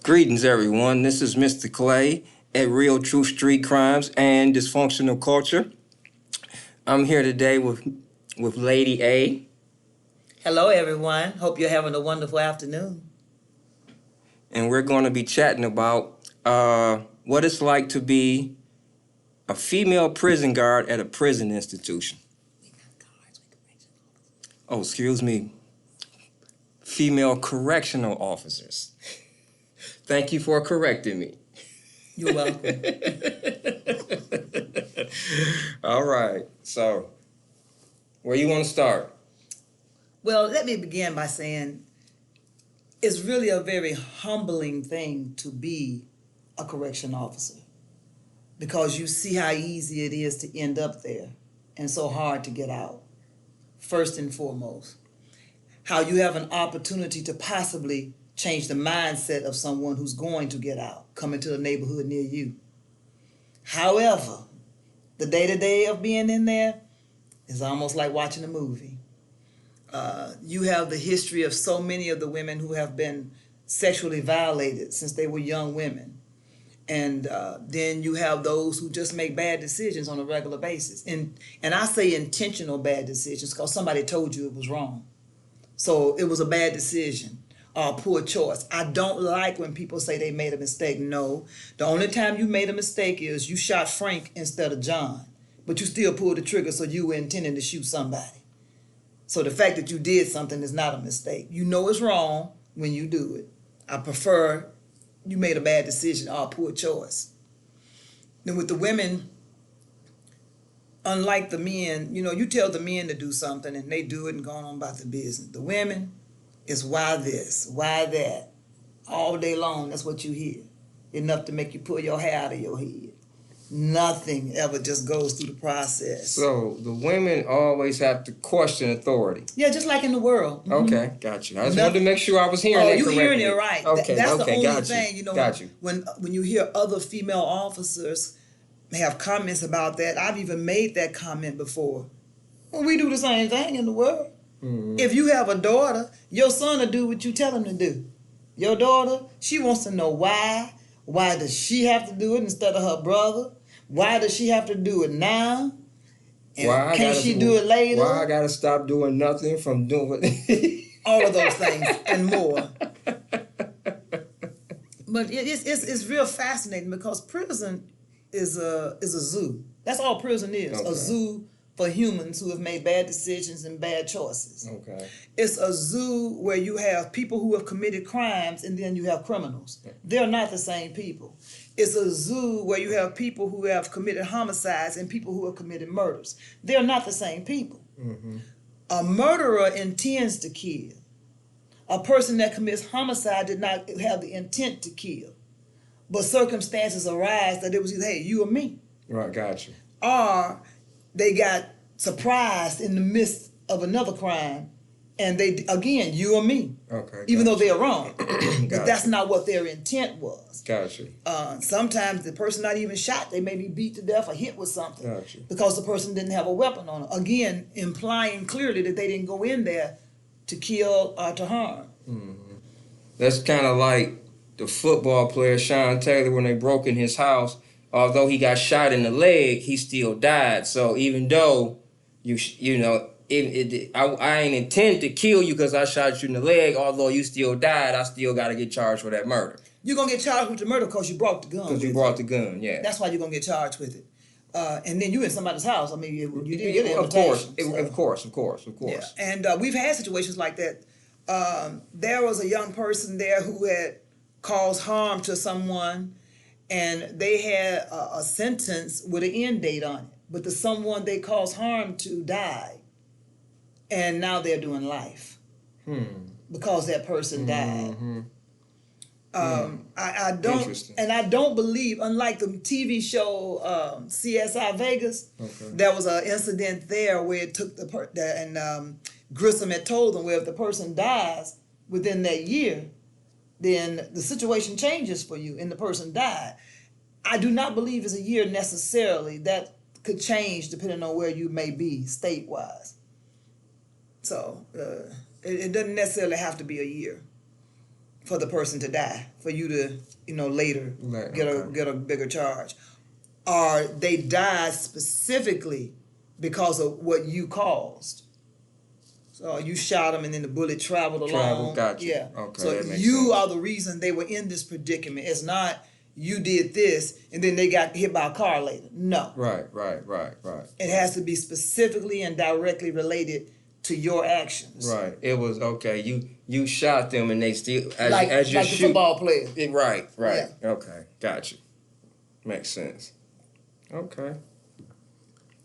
Greetings, everyone. This is Mr. Clay at Real True Street Crimes and Dysfunctional Culture. I'm here today with Lady A. Hello, everyone. Hope you're having a wonderful afternoon. And we're going to be chatting about what it's like to be a female prison guard at a prison institution. Oh, excuse me. Female correctional officers. Thank you for correcting me. You're welcome. All right. So, where you want to start? Well, let me begin by saying it's really a very humbling thing to be a correction officer because you see how easy it is to end up there and so hard to get out, first and foremost. How you have an opportunity to possibly change the mindset of someone who's going to get out, coming to a neighborhood near you. However, the day-to-day of being in there is almost like watching a movie. You have the history of so many of the women who have been sexually violated since they were young women. And then you have those who just make bad decisions on a regular basis. And I say intentional bad decisions because somebody told you it was wrong. So it was a bad decision or a poor choice. I don't like when people say they made a mistake. No, the only time you made a mistake is you shot Frank instead of John, but you still pulled the trigger, so you were intending to shoot somebody. So the fact that you did something is not a mistake. You know it's wrong when you do it. I prefer you made a bad decision or a poor choice. Then with the women, unlike the men, you tell the men to do something and they do it and go on about the business. The women, is why this, why that. All day long, that's what you hear. Enough to make you pull your hair out of your head. Nothing ever just goes through the process. So the women always have to question authority. Yeah, just like in the world. Mm-hmm. Okay, got you. I just wanted to make sure I was hearing that correctly. Oh, you're hearing it right. Okay, that's okay, the only got thing, you. Got you. When you hear other female officers have comments about that, I've even made that comment before. Well, we do the same thing in the world. Mm-hmm. If you have a daughter, your son will do what you tell him to do. Your daughter, she wants to know why. Why does she have to do it instead of her brother? Why does she have to do it now? And can't she do it later? Why I gotta stop doing nothing from doing all of those things and more. But it's real fascinating because prison is a zoo. That's all prison is. Okay. A zoo for humans who have made bad decisions and bad choices. Okay. It's a zoo where you have people who have committed crimes and then you have criminals. They're not the same people. It's a zoo where you have people who have committed homicides and people who have committed murders. They're not the same people. Mm-hmm. A murderer intends to kill. A person that commits homicide did not have the intent to kill. But circumstances arise that it was either, hey, you or me. Right, got you. Or they got surprised in the midst of another crime, and they, again, you or me. Okay. Even though they're wrong. But that's not what their intent was. Got you. Sometimes the person not even shot, they may be beat to death or hit with something. Got you. Because the person didn't have a weapon on them. Again, implying clearly that they didn't go in there to kill or to harm. Mm-hmm. That's kind of like the football player Sean Taylor when they broke in his house. Although he got shot in the leg, he still died. So even though I ain't intend to kill you because I shot you in the leg, although you still died, I still got to get charged for that murder. You're going to get charged with the murder because you brought the gun. Because you brought the gun, yeah. That's why you're going to get charged with it. And then you in somebody's house. I mean, you did get an invitation. Of course. Yeah. And we've had situations like that. There was a young person there who had caused harm to someone, and they had a sentence with an end date on it. But the someone they caused harm to died, and now they're doing life because that person died. Mm-hmm. I don't believe, unlike the TV show CSI Vegas, there was an incident there where it took Grissom had told them, well, if the person dies within that year, then the situation changes for you and the person died. I do not believe it's a year necessarily. That could change depending on where you may be state-wise. So it doesn't necessarily have to be a year for the person to die, for you to, later get a bigger charge. Or they died specifically because of what you caused. So you shot them and then the bullet traveled along. Got you. Yeah. Okay, So that makes you sense. are the reason they were in this predicament. It's not you did this and then they got hit by a car later. No. Right. It has to be specifically and directly related to your actions. Right. It was okay. You shot them and they still as you shoot. The football player. Right. Yeah. Okay. Got you. Makes sense. Okay.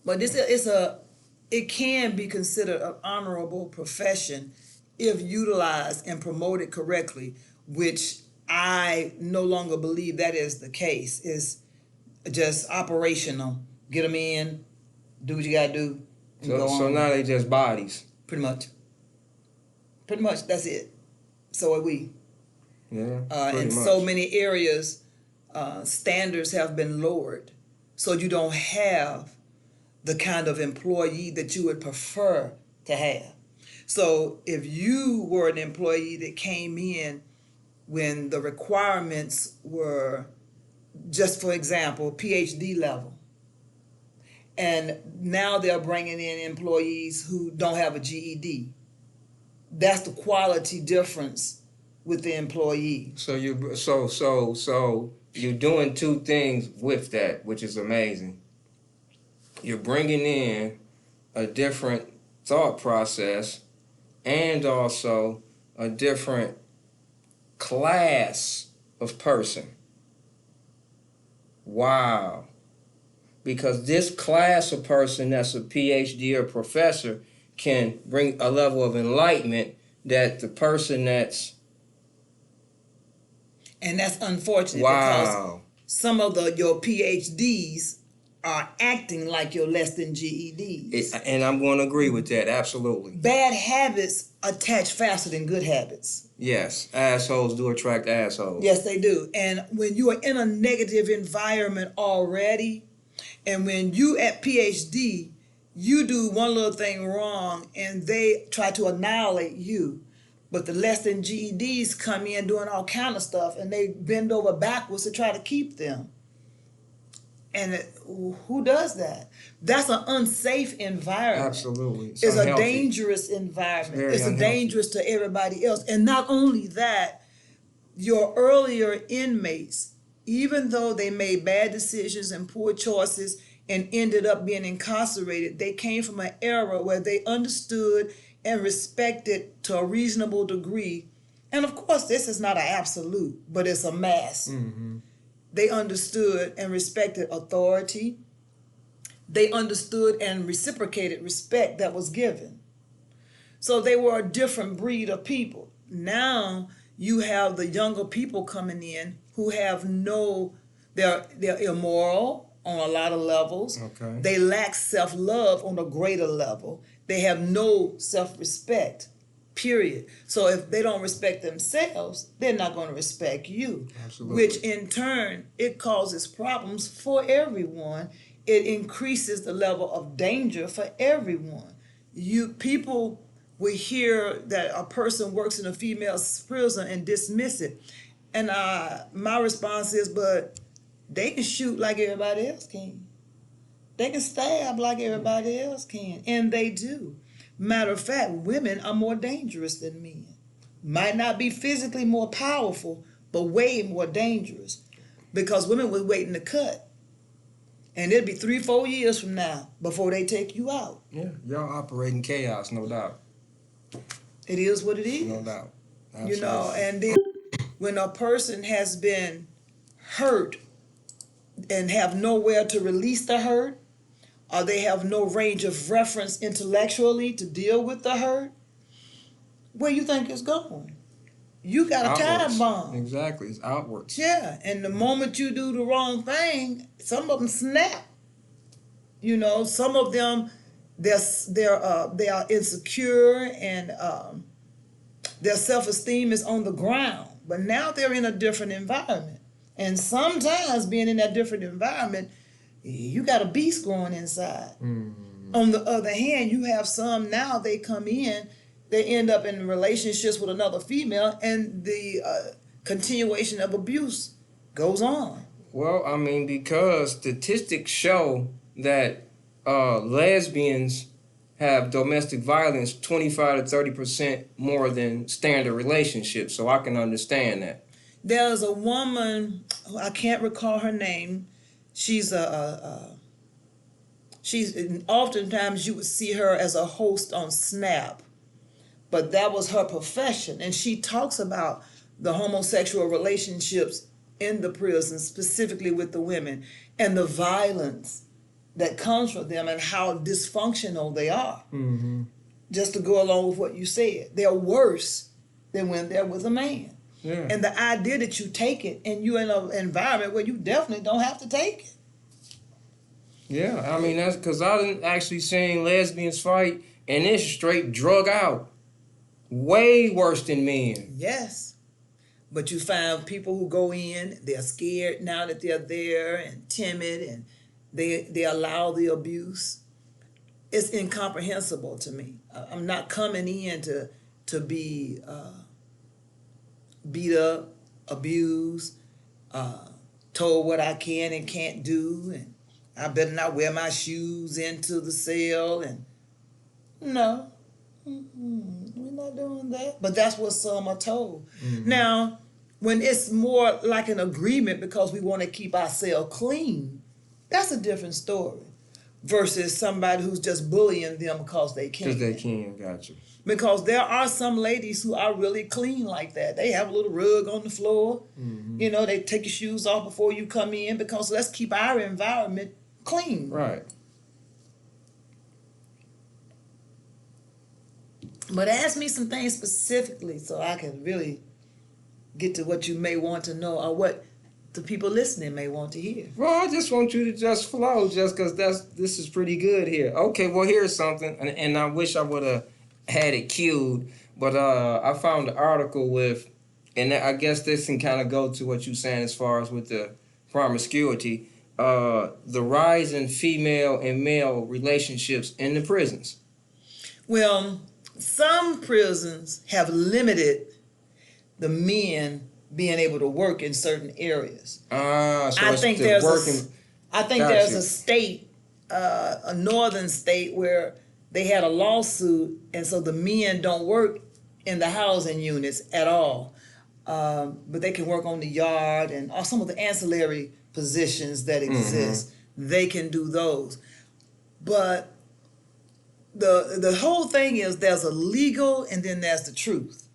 But it can be considered an honorable profession if utilized and promoted correctly, which I no longer believe that is the case. It's just operational. Get them in, do what you gotta do, and go on. So now they just bodies. Pretty much, that's it. So are we. Yeah. In so many areas, standards have been lowered, so you don't have the kind of employee that you would prefer to have. So if you were an employee that came in when the requirements were, just for example, PhD level, and now they're bringing in employees who don't have a GED, that's the quality difference with the employee. So you're doing two things with that, which is amazing. You're bringing in a different thought process and also a different class of person. Wow. Because this class of person that's a PhD or professor can bring a level of enlightenment that the person that's... And that's unfortunate. Wow. Because some of your PhDs are acting like your less than GEDs. And I'm going to agree with that, absolutely. Bad habits attach faster than good habits. Yes, assholes do attract assholes. Yes, they do. And when you are in a negative environment already, and when you at PhD, you do one little thing wrong and they try to annihilate you. But the less than GEDs come in doing all kind of stuff and they bend over backwards to try to keep them. And who does that? That's an unsafe environment. Absolutely. It's a dangerous environment. It's dangerous to everybody else. And not only that, your earlier inmates, even though they made bad decisions and poor choices and ended up being incarcerated, they came from an era where they understood and respected to a reasonable degree. And of course, this is not an absolute, but it's a mass. Mm-hmm. They understood and respected authority. They understood and reciprocated respect that was given. So they were a different breed of people. Now you have the younger people coming in who have they're immoral on a lot of levels. Okay. They lack self-love on a greater level. They have no self-respect. Period. So if they don't respect themselves, they're not going to respect you. Absolutely. Which in turn, it causes problems for everyone. It increases the level of danger for everyone. People will hear that a person works in a female's prison and dismiss it. And my response is, but they can shoot like everybody else can. They can stab like everybody else can. And they do. Matter of fact, women are more dangerous than men. Might not be physically more powerful, but way more dangerous. Because women were waiting to cut. And it'll be 3-4 years from now before they take you out. Yeah, y'all operate in chaos, no doubt. It is what it is. No doubt. Absolutely. And then when a person has been hurt and have nowhere to release the hurt, or they have no range of reference intellectually to deal with the hurt, where you think it's going? You got a time bomb. Exactly, it's outwards. Yeah, and the moment you do the wrong thing, some of them snap. Some of them, they are insecure and their self-esteem is on the ground. But now they're in a different environment. And sometimes being in that different environment, you got a beast growing inside. Mm-hmm. On the other hand, you have some now, they come in, they end up in relationships with another female, and the continuation of abuse goes on. Well, I mean, because statistics show that lesbians have domestic violence 25 to 30% more than standard relationships, so I can understand that. There's a woman, I can't recall her name. She's she's oftentimes you would see her as a host on Snap, but that was her profession, and she talks about the homosexual relationships in the prison, specifically with the women, and the violence that comes from them and how dysfunctional they are. Mm-hmm. Just to go along with what you said, they're worse than when they're with a man. Yeah. And the idea that you take it and you're in an environment where you definitely don't have to take it. Yeah, I mean, that's because I didn't actually seen lesbians fight, and it's straight drug out. Way worse than men. Yes. But you find people who go in, they're scared now that they're there and timid, and they allow the abuse. It's incomprehensible to me. I'm not coming in to be beat up, abused, told what I can and can't do, and I better not wear my shoes into the cell. And no, we're not doing that. But that's what some are told. Mm-hmm. Now, when it's more like an agreement because we want to keep ourselves clean, that's a different story. Versus somebody who's just bullying them because they can. Because they can, gotcha. Because there are some ladies who are really clean like that. They have a little rug on the floor. Mm-hmm. You know, they take your shoes off before you come in because let's keep our environment clean. Right. But ask me some things specifically so I can really get to what you may want to know or what the people listening may want to hear. Well, I just want you to just flow just because this is pretty good here. Okay, well, here's something, and I wish I would have had it queued, but I found an article with, and I guess this can kind of go to what you're saying as far as with the promiscuity, the rise in female and male relationships in the prisons. Well, some prisons have limited the men being able to work in certain areas. So I think there's a state, a northern state, where they had a lawsuit, and so the men don't work in the housing units at all, but they can work on the yard and some of the ancillary positions that exist. Mm-hmm. They can do those, but the whole thing is there's a legal and then there's the truth.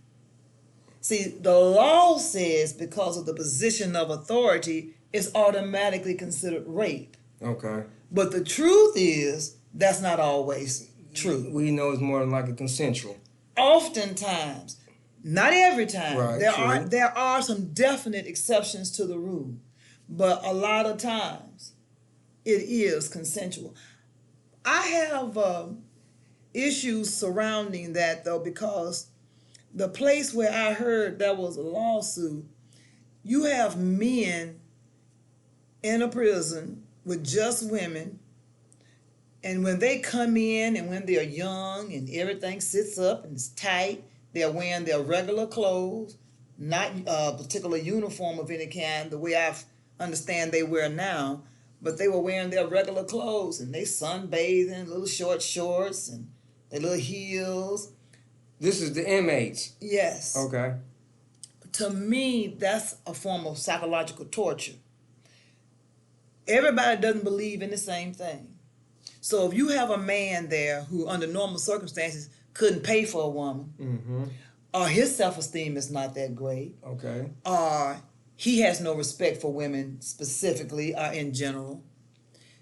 See, the law says because of the position of authority, it's automatically considered rape. Okay. But the truth is that's not always true. We know it's more than like a consensual. Oftentimes, not every time. Right, there are some definite exceptions to the rule, but a lot of times it is consensual. I have issues surrounding that though, because the place where I heard there was a lawsuit, you have men in a prison with just women, and when they come in and when they're young and everything sits up and it's tight, they're wearing their regular clothes, not a particular uniform of any kind, the way I understand they wear now, but they were wearing their regular clothes and they sunbathing, little short shorts and their little heels. This is the inmates. Yes. Okay. To me, that's a form of psychological torture. Everybody doesn't believe in the same thing. So if you have a man there who, under normal circumstances, couldn't pay for a woman, mm-hmm. or his self-esteem is not that great, okay, or he has no respect for women specifically or in general.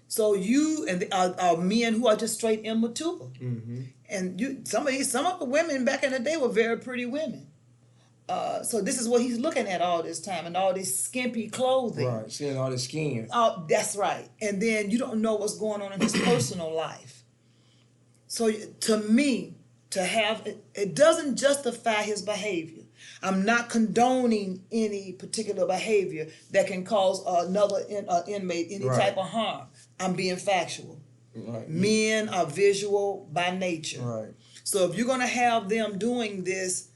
So you and are men who are just straight immature. Mm-hmm. And some of the women back in the day were very pretty women. So this is what he's looking at all this time, and all this skimpy clothing. Right, seeing all the skin. Oh, that's right. And then you don't know what's going on in his personal life. So to me, to have it doesn't justify his behavior. I'm not condoning any particular behavior that can cause another inmate any right. type of harm. I'm being factual. Right. Men are visual by nature. Right. So if you're going to have them doing this,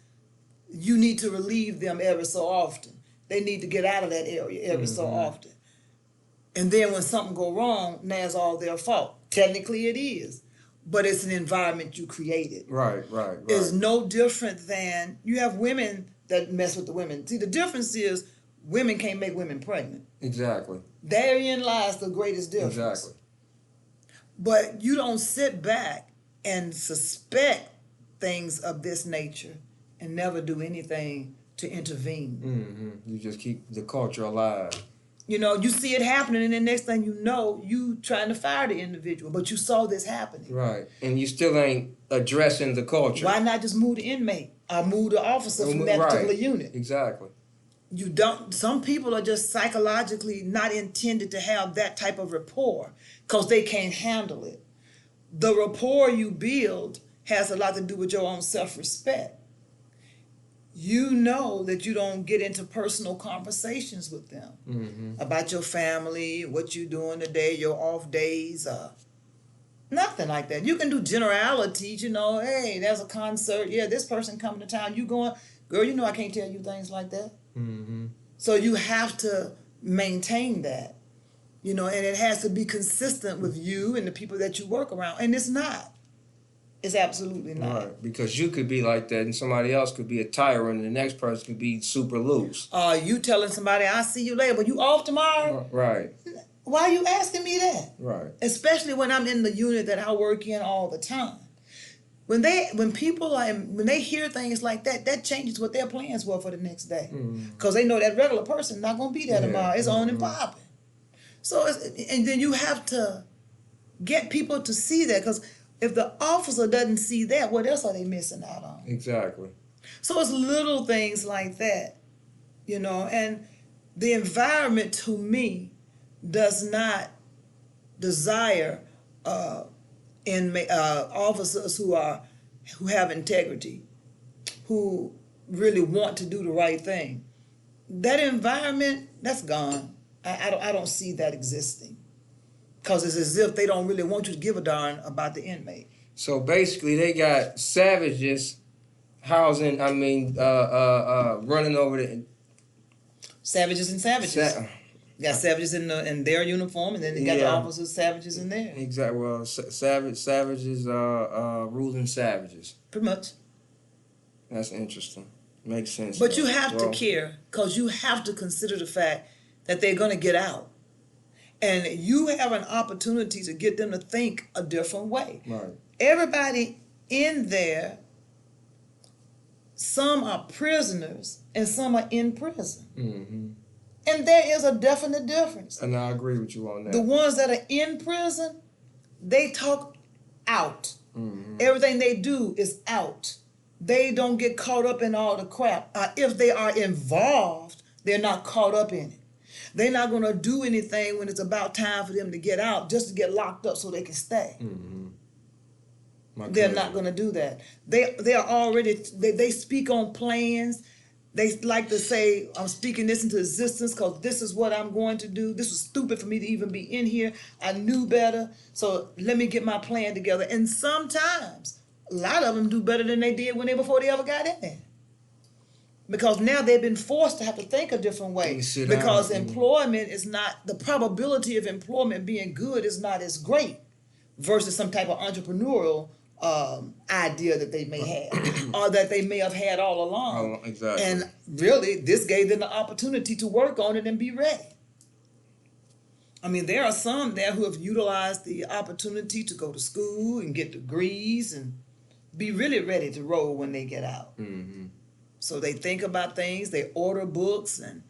you need to relieve them every so often. They need to get out of that area every so often. And then when something go wrong, now it's all their fault. Technically it is, but it's an environment you created. Right. It's no different than, you have women that mess with the women. See, the difference is women can't make women pregnant. Exactly. Therein lies the greatest difference. Exactly. But you don't sit back and suspect things of this nature and never do anything to intervene. You just keep the culture alive. You know, you see it happening, and the next thing you know, you trying to fire the individual, but you saw this happening. Right. And you still ain't addressing the culture. Why not just move the inmate or move the officer from that particular unit? Exactly. You don't, some people are just psychologically not intended to have that type of rapport because they can't handle it. The rapport you build has a lot to do with your own self-respect. You know that you don't get into personal conversations with them about your family, what you're doing today, your off days, nothing like that. You can do generalities, you know, hey, there's a concert, yeah, this person coming to town, you going, girl, you know I can't tell you things like that. So you have to maintain that, you know, and it has to be consistent with you and the people that you work around, and it's not. It's absolutely not. Right, because you could be like that and somebody else could be a tyrant and the next person could be super loose. You telling somebody, I'll see you later, but you off tomorrow? Right. Why are you asking me that? Right. Especially when I'm in the unit that I work in all the time. When they hear things like that, that changes what their plans were for the next day. Because they know that regular person not going to be there tomorrow. It's on and popping. So, and then you have to get people to see that, because if the officer doesn't see that, what else are they missing out on? Exactly. So it's little things like that, you know, and the environment to me does not desire officers who have integrity, who really want to do the right thing. That environment, that's gone. I don't see that existing. Because it's as if they don't really want you to give a darn about the inmate. So basically, they got savages running over the... Savages and savages. You got savages in their uniform, and then they got the officers, savages in there. Exactly. Well, savages ruling savages. Pretty much. That's interesting. Makes sense. But you have to care, because you have to consider the fact that they're going to get out. And you have an opportunity to get them to think a different way. Right. Everybody in there, some are prisoners and some are in prison. And there is a definite difference. And I agree with you on that. The ones that are in prison, they talk out. Everything they do is out. They don't get caught up in all the crap. If they are involved, they're not caught up in it. They're not going to do anything when it's about time for them to get out just to get locked up so they can stay. They're not going to do that. They are already, they speak on plans. They like to say, I'm speaking this into existence because this is what I'm going to do. This was stupid for me to even be in here. I knew better, so let me get my plan together. And sometimes, a lot of them do better than they did before they ever got in there. Because now they've been forced to have to think a different way. Because employment is not, the probability of employment being good is not as great versus some type of entrepreneurial idea that they may have or that they may have had all along. Oh, exactly. And really, this gave them the opportunity to work on it and be ready. I mean, there are some there who have utilized the opportunity to go to school and get degrees and be really ready to roll when they get out. So they think about things, they order books, and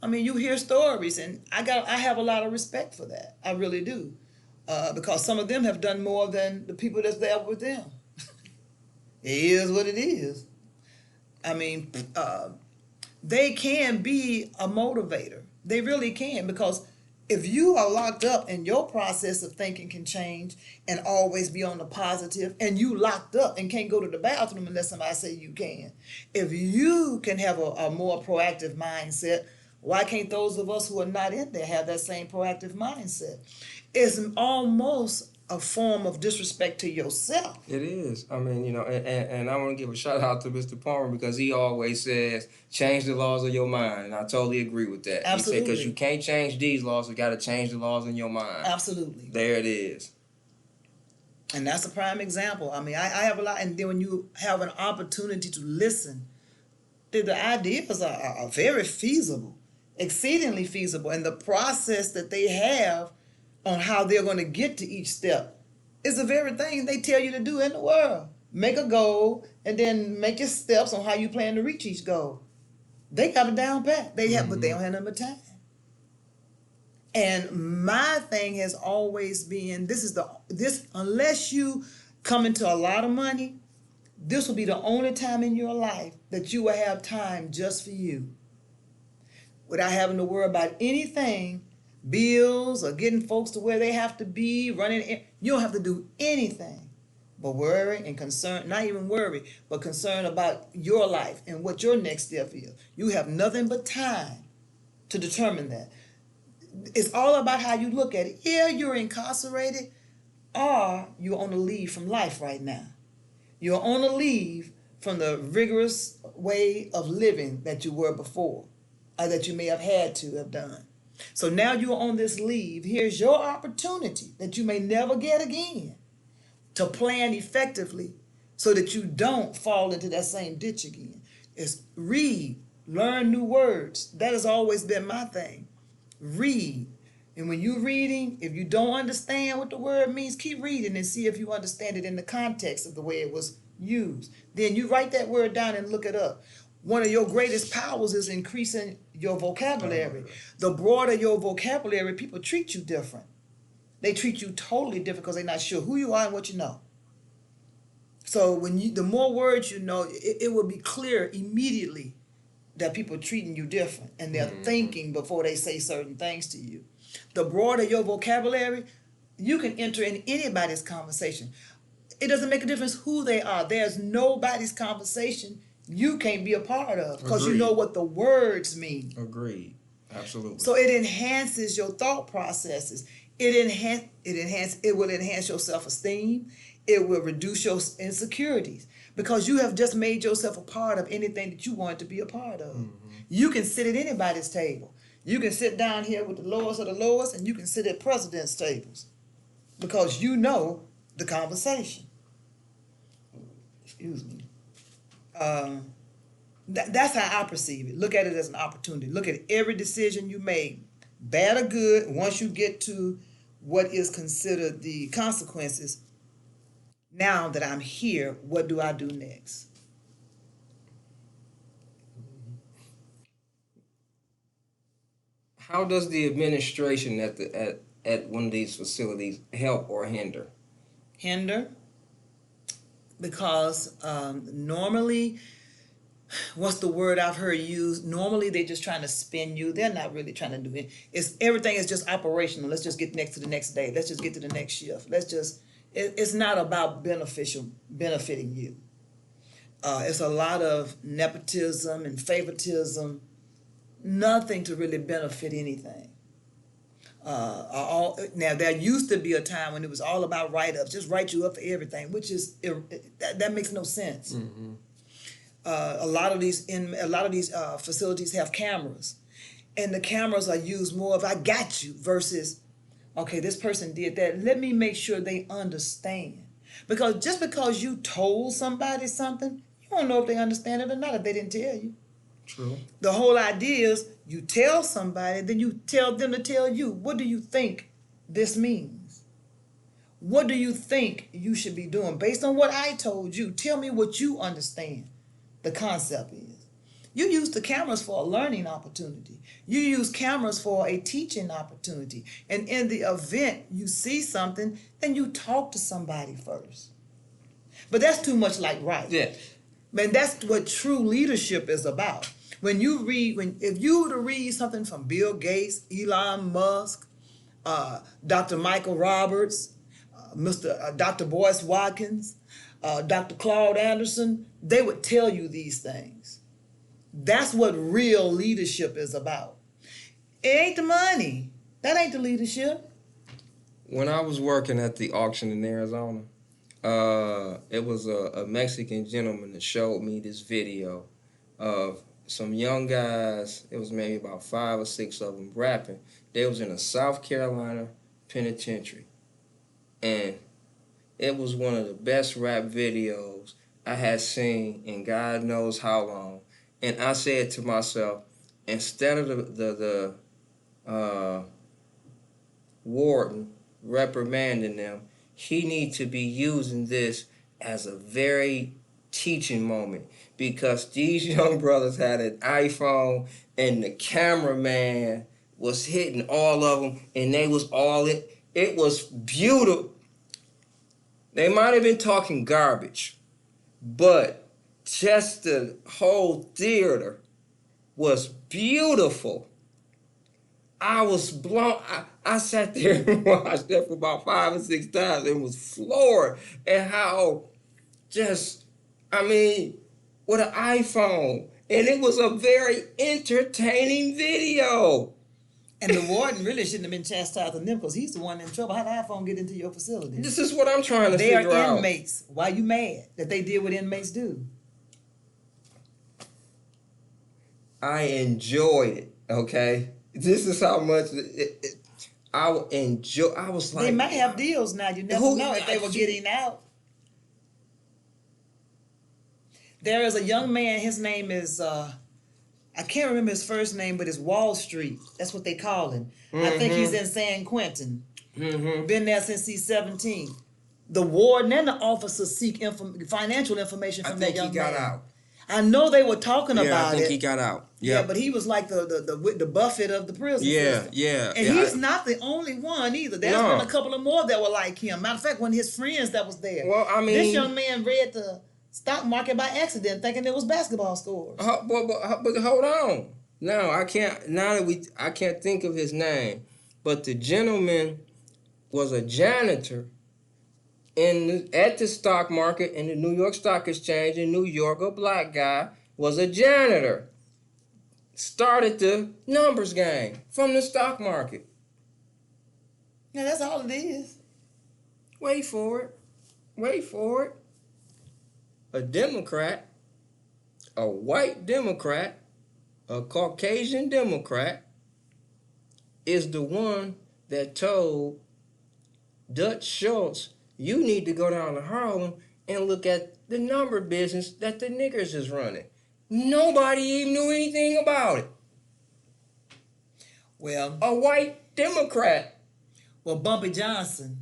I mean, you hear stories, and I have a lot of respect for that. I really do. Because some of them have done more than the people that's there with them. It is what it is. I mean, they can be a motivator. They really can, because if you are locked up and your process of thinking can change and always be on the positive, and you locked up and can't go to the bathroom unless somebody say you can. If you can have a more proactive mindset, why can't those of us who are not in there have that same proactive mindset? It's almost a form of disrespect to yourself. It is. I mean, and I want to give a shout out to Mr. Palmer because he always says, change the laws of your mind. And I totally agree with that. Absolutely. He said, because you can't change these laws, you got to change the laws in your mind. Absolutely. There it is. And that's a prime example. I mean, I have a lot, and then when you have an opportunity to listen, the ideas are very feasible, exceedingly feasible. And the process that they have on how they're going to get to each step is the very thing they tell you to do in the world. Make a goal and then make your steps on how you plan to reach each goal. They got it down pat. They have, but they don't have nothing but time. And my thing has always been, this unless you come into a lot of money, this will be the only time in your life that you will have time just for you. Without having to worry about anything, bills or getting folks to where they have to be, you don't have to do anything but worry and concern, not even worry, but concern about your life and what your next step is. You have nothing but time to determine that. It's all about how you look at it. Yeah, you're incarcerated, or you're on a leave from life right now. You're on a leave from the rigorous way of living that you were before, or that you may have had to have done. So now you're on this leave. Here's your opportunity that you may never get again to plan effectively so that you don't fall into that same ditch again. It's read, learn new words. That has always been my thing. Read. And when you're reading, if you don't understand what the word means, keep reading and see if you understand it in the context of the way it was used. Then you write that word down and look it up. One of your greatest powers is increasing your vocabulary. The broader your vocabulary, people treat you different. They treat you totally different because they're not sure who you are and what you know. So the more words you know, it will be clear immediately that people are treating you different and they're thinking before they say certain things to you. The broader your vocabulary, you can enter in anybody's conversation. It doesn't make a difference who they are. There's nobody's conversation you can't be a part of because you know what the words mean. Agreed. Absolutely. So it enhances your thought processes. It will enhance your self-esteem. It will reduce your insecurities because you have just made yourself a part of anything that you want to be a part of. You can sit at anybody's table. You can sit down here with the lowest of the lowest, and you can sit at president's tables because you know the conversation. Excuse me. That's how I perceive it. Look at it as an opportunity. Look at every decision you make, bad or good. Once you get to what is considered the consequences, now that I'm here, what do I do next? How does the administration at one of these facilities help or hinder? Hinder, because normally, what's the word I've heard used? Normally, they're just trying to spin you. They're not really trying to do it. Everything is just operational. Let's just get next to the next day. Let's just get to the next shift. It's not about benefiting you. It's a lot of nepotism and favoritism, nothing to really benefit anything. Now, there used to be a time when it was all about write-ups, just write you up for everything, which is, that makes no sense. A lot of these facilities have cameras, and the cameras are used more of "I got you" versus, okay, this person did that. Let me make sure they understand, because just because you told somebody something, you don't know if they understand it or not if they didn't tell you. True. The whole idea is you tell somebody, then you tell them to tell you, what do you think this means? What do you think you should be doing? Based on what I told you, tell me what you understand the concept is. You use the cameras for a learning opportunity. You use cameras for a teaching opportunity. And in the event you see something, then you talk to somebody first. But that's too much like right. Yeah. Man, that's what true leadership is about. If you were to read something from Bill Gates, Elon Musk, Dr. Michael Roberts, Dr. Boyce Watkins, Dr. Claude Anderson, they would tell you these things. That's what real leadership is about. It ain't the money. That ain't the leadership. When I was working at the auction in Arizona, it was a Mexican gentleman that showed me this video of some young guys. It was maybe about 5 or 6 of them rapping. They was in a South Carolina penitentiary, and it was one of the best rap videos I had seen in God knows how long. And I said to myself, instead of the warden reprimanding them, he needs to be using this as a very teaching moment, because these young brothers had an iPhone and the cameraman was hitting all of them and they was all it. It was beautiful. They might have been talking garbage, but just the whole theater was beautiful. I was blown. I sat there and watched that for about 5 or 6 times and was floored at how with an iPhone. And it was a very entertaining video. And the warden really shouldn't have been chastising them because he's the one in trouble. How did the iPhone get into your facility? This is what I'm trying to They figure out. are inmates. Why you mad that they did what inmates do? I enjoyed it, okay? This is how much I enjoy. I was like, they might have deals now. You never know if they were getting out. There is a young man. His name is I can't remember his first name, but it's Wall Street. That's what they call him. I think he's in San Quentin. Been there since he's 17. The warden and the officers seek financial information from that young man. I think he got out. I know they were talking about it. Yeah, I think he got out. Yeah, but he was like the Buffett of the prison system. Yeah. And he's not the only one either. There's been a couple of more that were like him. Matter of fact, one of his friends that was there. Well, I mean, this young man read the stock market by accident, thinking it was basketball scores. But hold on. No, I can't. I can't think of his name. But the gentleman was a janitor at the stock market in the New York Stock Exchange in New York. A black guy was a janitor. Started the numbers game from the stock market. Yeah, that's all it is. Wait for it. A Democrat, a white Democrat, a Caucasian Democrat is the one that told Dutch Schultz, you need to go down to Harlem and look at the number business that the niggers is running. Nobody even knew anything about it. Well, a white Democrat. Well, Bumpy Johnson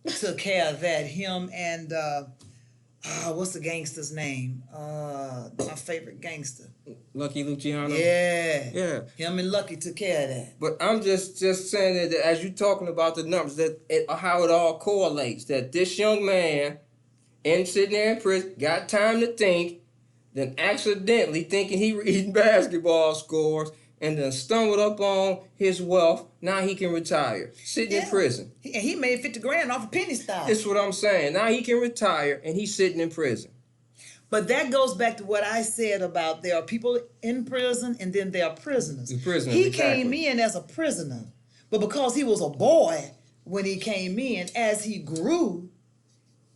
took care of that. Him and what's the gangster's name? My favorite gangster. Lucky Luciano? Yeah. Him and Lucky took care of that. But I'm just saying that as you're talking about the numbers, how it all correlates. That this young man, sitting there in prison, got time to think, then accidentally thinking he reading basketball scores, and then stumbled up on his wealth. Now he can retire, sitting in prison. He made 50 grand off of penny stock. That's what I'm saying. Now he can retire, and he's sitting in prison. But that goes back to what I said about there are people in prison and then there are prisoners. The prisoners, he exactly. came in as a prisoner, but because he was a boy when he came in, as he grew,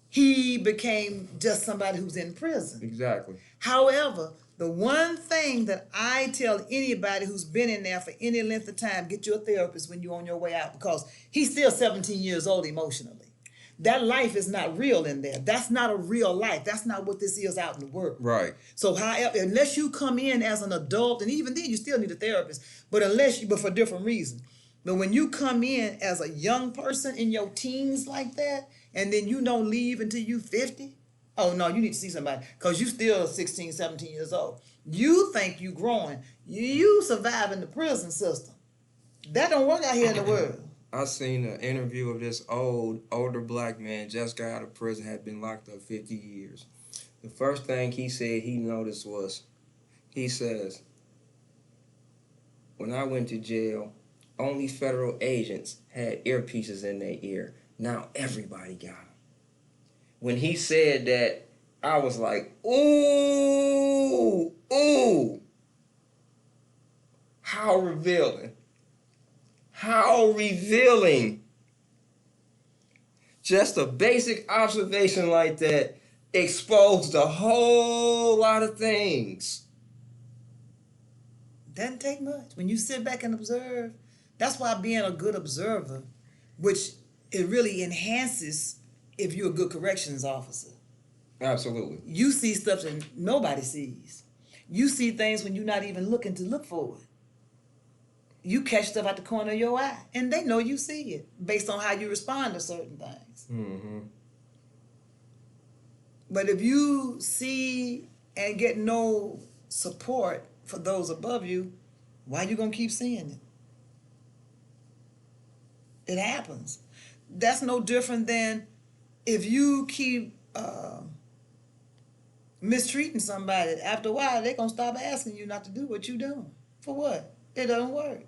he became just somebody who's in prison. Exactly. However, the one thing that I tell anybody who's been in there for any length of time, get you a therapist when you're on your way out, because he's still 17 years old emotionally. That life is not real in there. That's not a real life. That's not what this is out in the world. Right. So however, unless you come in as an adult, and even then you still need a therapist, but for different reasons. But when you come in as a young person in your teens like that, and then you don't leave until you 50, oh no, you need to see somebody, because you still 16, 17 years old. You think you growing. You survive in the prison system. That don't work out here in the world. I seen an interview of this older black man, just got out of prison, had been locked up 50 years. The first thing he said he noticed was, he says, when I went to jail, only federal agents had earpieces in their ear. Now everybody got them. When he said that, I was like, ooh, how revealing. How revealing. Just a basic observation like that exposed a whole lot of things. Doesn't take much. When you sit back and observe, that's why being a good observer, which it really enhances if you're a good corrections officer. Absolutely. You see stuff that nobody sees. You see things when you're not even looking to look for it. You catch stuff out the corner of your eye, and they know you see it based on how you respond to certain things. Mm-hmm. But if you see and get no support for those above you, why you gonna keep seeing it? It happens. That's no different than if you keep mistreating somebody. After a while, they're gonna stop asking you not to do what you're doing. For what? It doesn't work.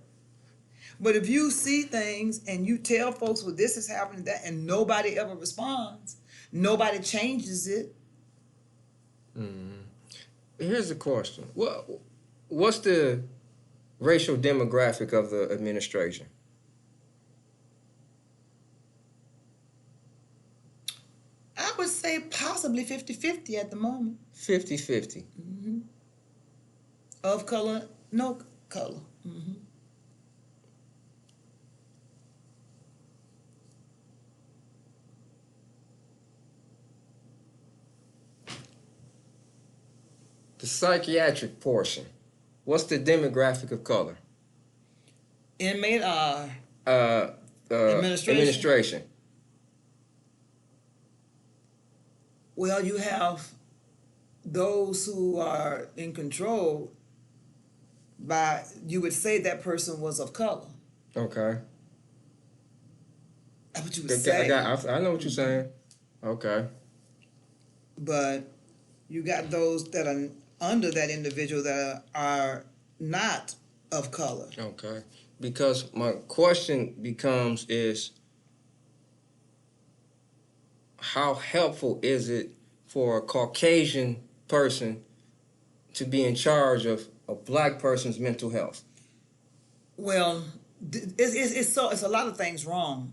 But if you see things and you tell folks, well, this is happening, that, and nobody ever responds, nobody changes it. Mm-hmm. Here's the question. What's the racial demographic of the administration? I would say possibly 50-50 at the moment. 50-50. Mm-hmm. Of color, no color. Mm-hmm. The psychiatric portion. What's the demographic of color? Inmate Administration. Well, you have those who are in control by, you would say that person was of color. Okay. That's what you would say. I know what you're saying. Okay. But you got those that are under that individual that are not of color. Okay. Because my question becomes is, how helpful is it for a Caucasian person to be in charge of a black person's mental health? Well, it's a lot of things wrong.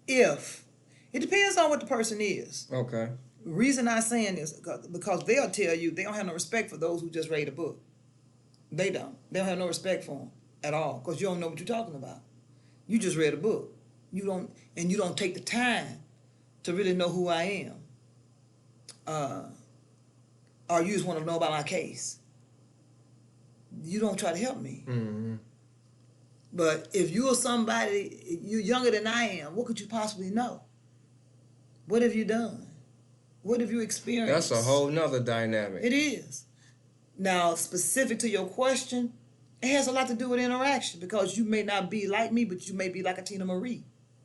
If it depends on what the person is. Okay. Reason I'm saying this because they'll tell you they don't have no respect for those who just read a book. They don't. They don't have no respect for them at all because you don't know what you're talking about. You just read a book. You don't take the time to really know who I am. Or you just want to know about my case. You don't try to help me. Mm-hmm. But if you're somebody, you're younger than I am, what could you possibly know? What have you done? What have you experienced? That's a whole nother dynamic. It is. Now, specific to your question, it has a lot to do with interaction because you may not be like me, but you may be like a Tina Marie.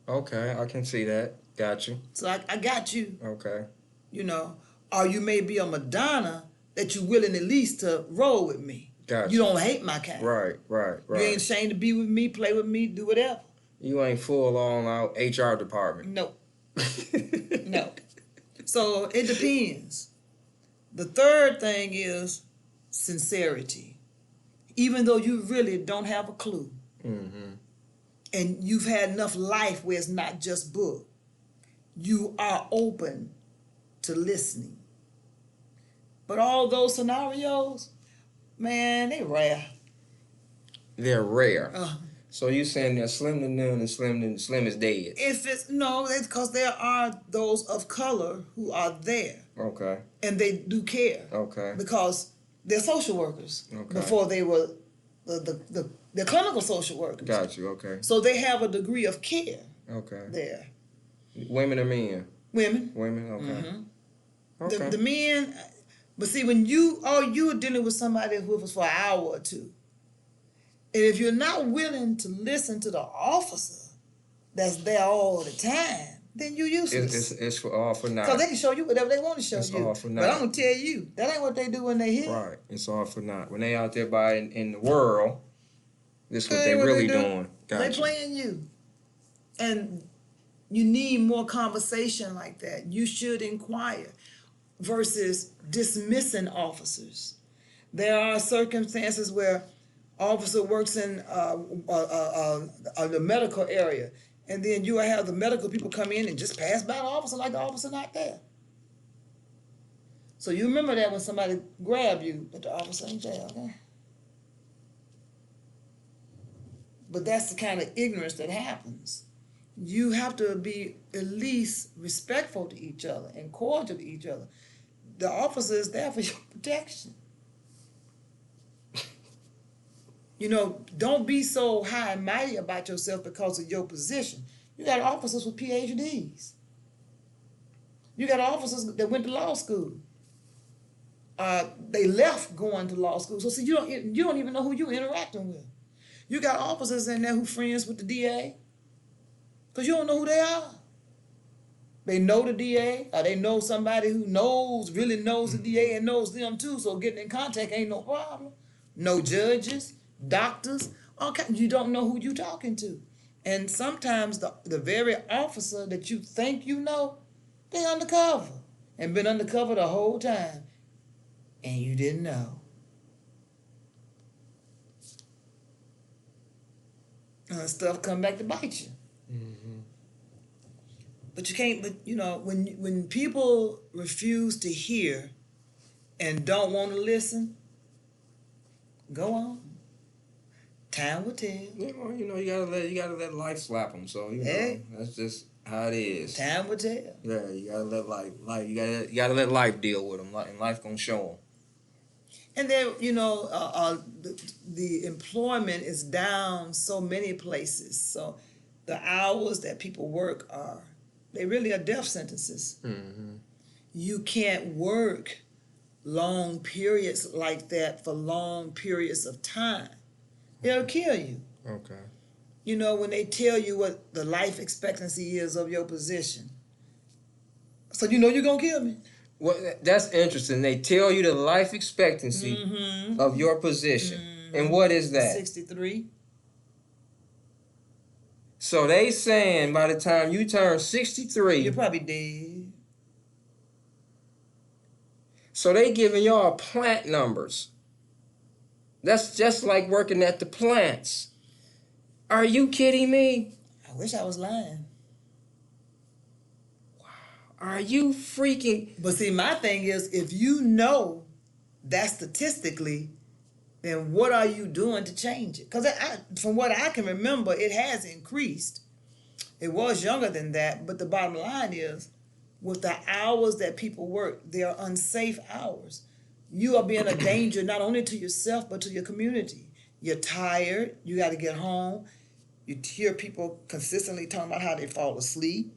Okay, I can see that. Got you. So I got you. Okay. You know, or you may be a Madonna that you're willing at least to roll with me. Gotcha. You don't hate my kind. Right. You ain't ashamed to be with me, play with me, do whatever. You ain't full on out HR department. No. No. So it depends. The third thing is sincerity. Even though you really don't have a clue. Mm-hmm. And you've had enough life where it's not just book. You are open to listening. But all those scenarios, man, they rare. They're rare. So you saying they're slim to none and slim is dead? It's because there are those of color who are there. Okay. And they do care. Okay. Because they're social workers. Okay. Before they were the clinical social workers. Got you. Okay. So they have a degree of care. Okay. There. Women or men? Women. Women. Okay. Mm-hmm. Okay. The men, but see, when you are dealing with somebody who was for an hour or two, and if you're not willing to listen to the officer that's there all the time, then you're useless. It's for all for naught. Because they can show you whatever they want to show it's you. All for naught. But I'm going to tell you, that ain't what they do when they here. Right. It's all for naught. When they out there in the world, this is what they really doing. Gotcha. They playing you. And you need more conversation like that. You should inquire versus dismissing officers. There are circumstances where officer works in the medical area And then you will have the medical people come in and just pass by the officer like the officer not there. So you remember that when somebody grab you, but the officer ain't there, okay? But that's the kind of ignorance that happens. You have to be at least respectful to each other and cordial to each other. The officer is there for your protection. You know, don't be so high and mighty about yourself because of your position. You got officers with PhDs. You got officers that went to law school. They left going to law school. So see, you don't even know who you're interacting with. You got officers in there who friends with the DA because you don't know who they are. They know the DA, or they know somebody who really knows the DA and knows them too, so getting in contact ain't no problem. No judges, doctors, all kinds. You don't know who you talking to. And sometimes the very officer that you think you know, they undercover and been undercover the whole time, and you didn't know. Stuff come back to bite you. Mm-hmm. But you can't. But you know, when people refuse to hear and don't want to listen, go on. Time will tell. Yeah, well, you know, you gotta let life slap them. So you know, that's just how it is. Time will tell. Yeah, you gotta let life. You gotta let life deal with them, and life gonna show them. And then, you know, the employment is down so many places. So the hours that people work they really are death sentences. Mm-hmm. You can't work long periods like that for long periods of time. It'll kill you. Okay. You know, when they tell you what the life expectancy is of your position. So you know you're going to kill me. Well, that's interesting. They tell you the life expectancy of your position. And what is that? 63. So they saying by the time you turn 63... You're probably dead. So they giving y'all plant numbers. That's just like working at the plants. Are you kidding me? I wish I was lying. Are you freaking... But see, my thing is, if you know that statistically, then what are you doing to change it? Because from what I can remember, it has increased. It was younger than that, but the bottom line is, with the hours that people work, they are unsafe hours. You are being a danger not only to yourself, but to your community. You're tired. You got to get home. You hear people consistently talking about how they fall asleep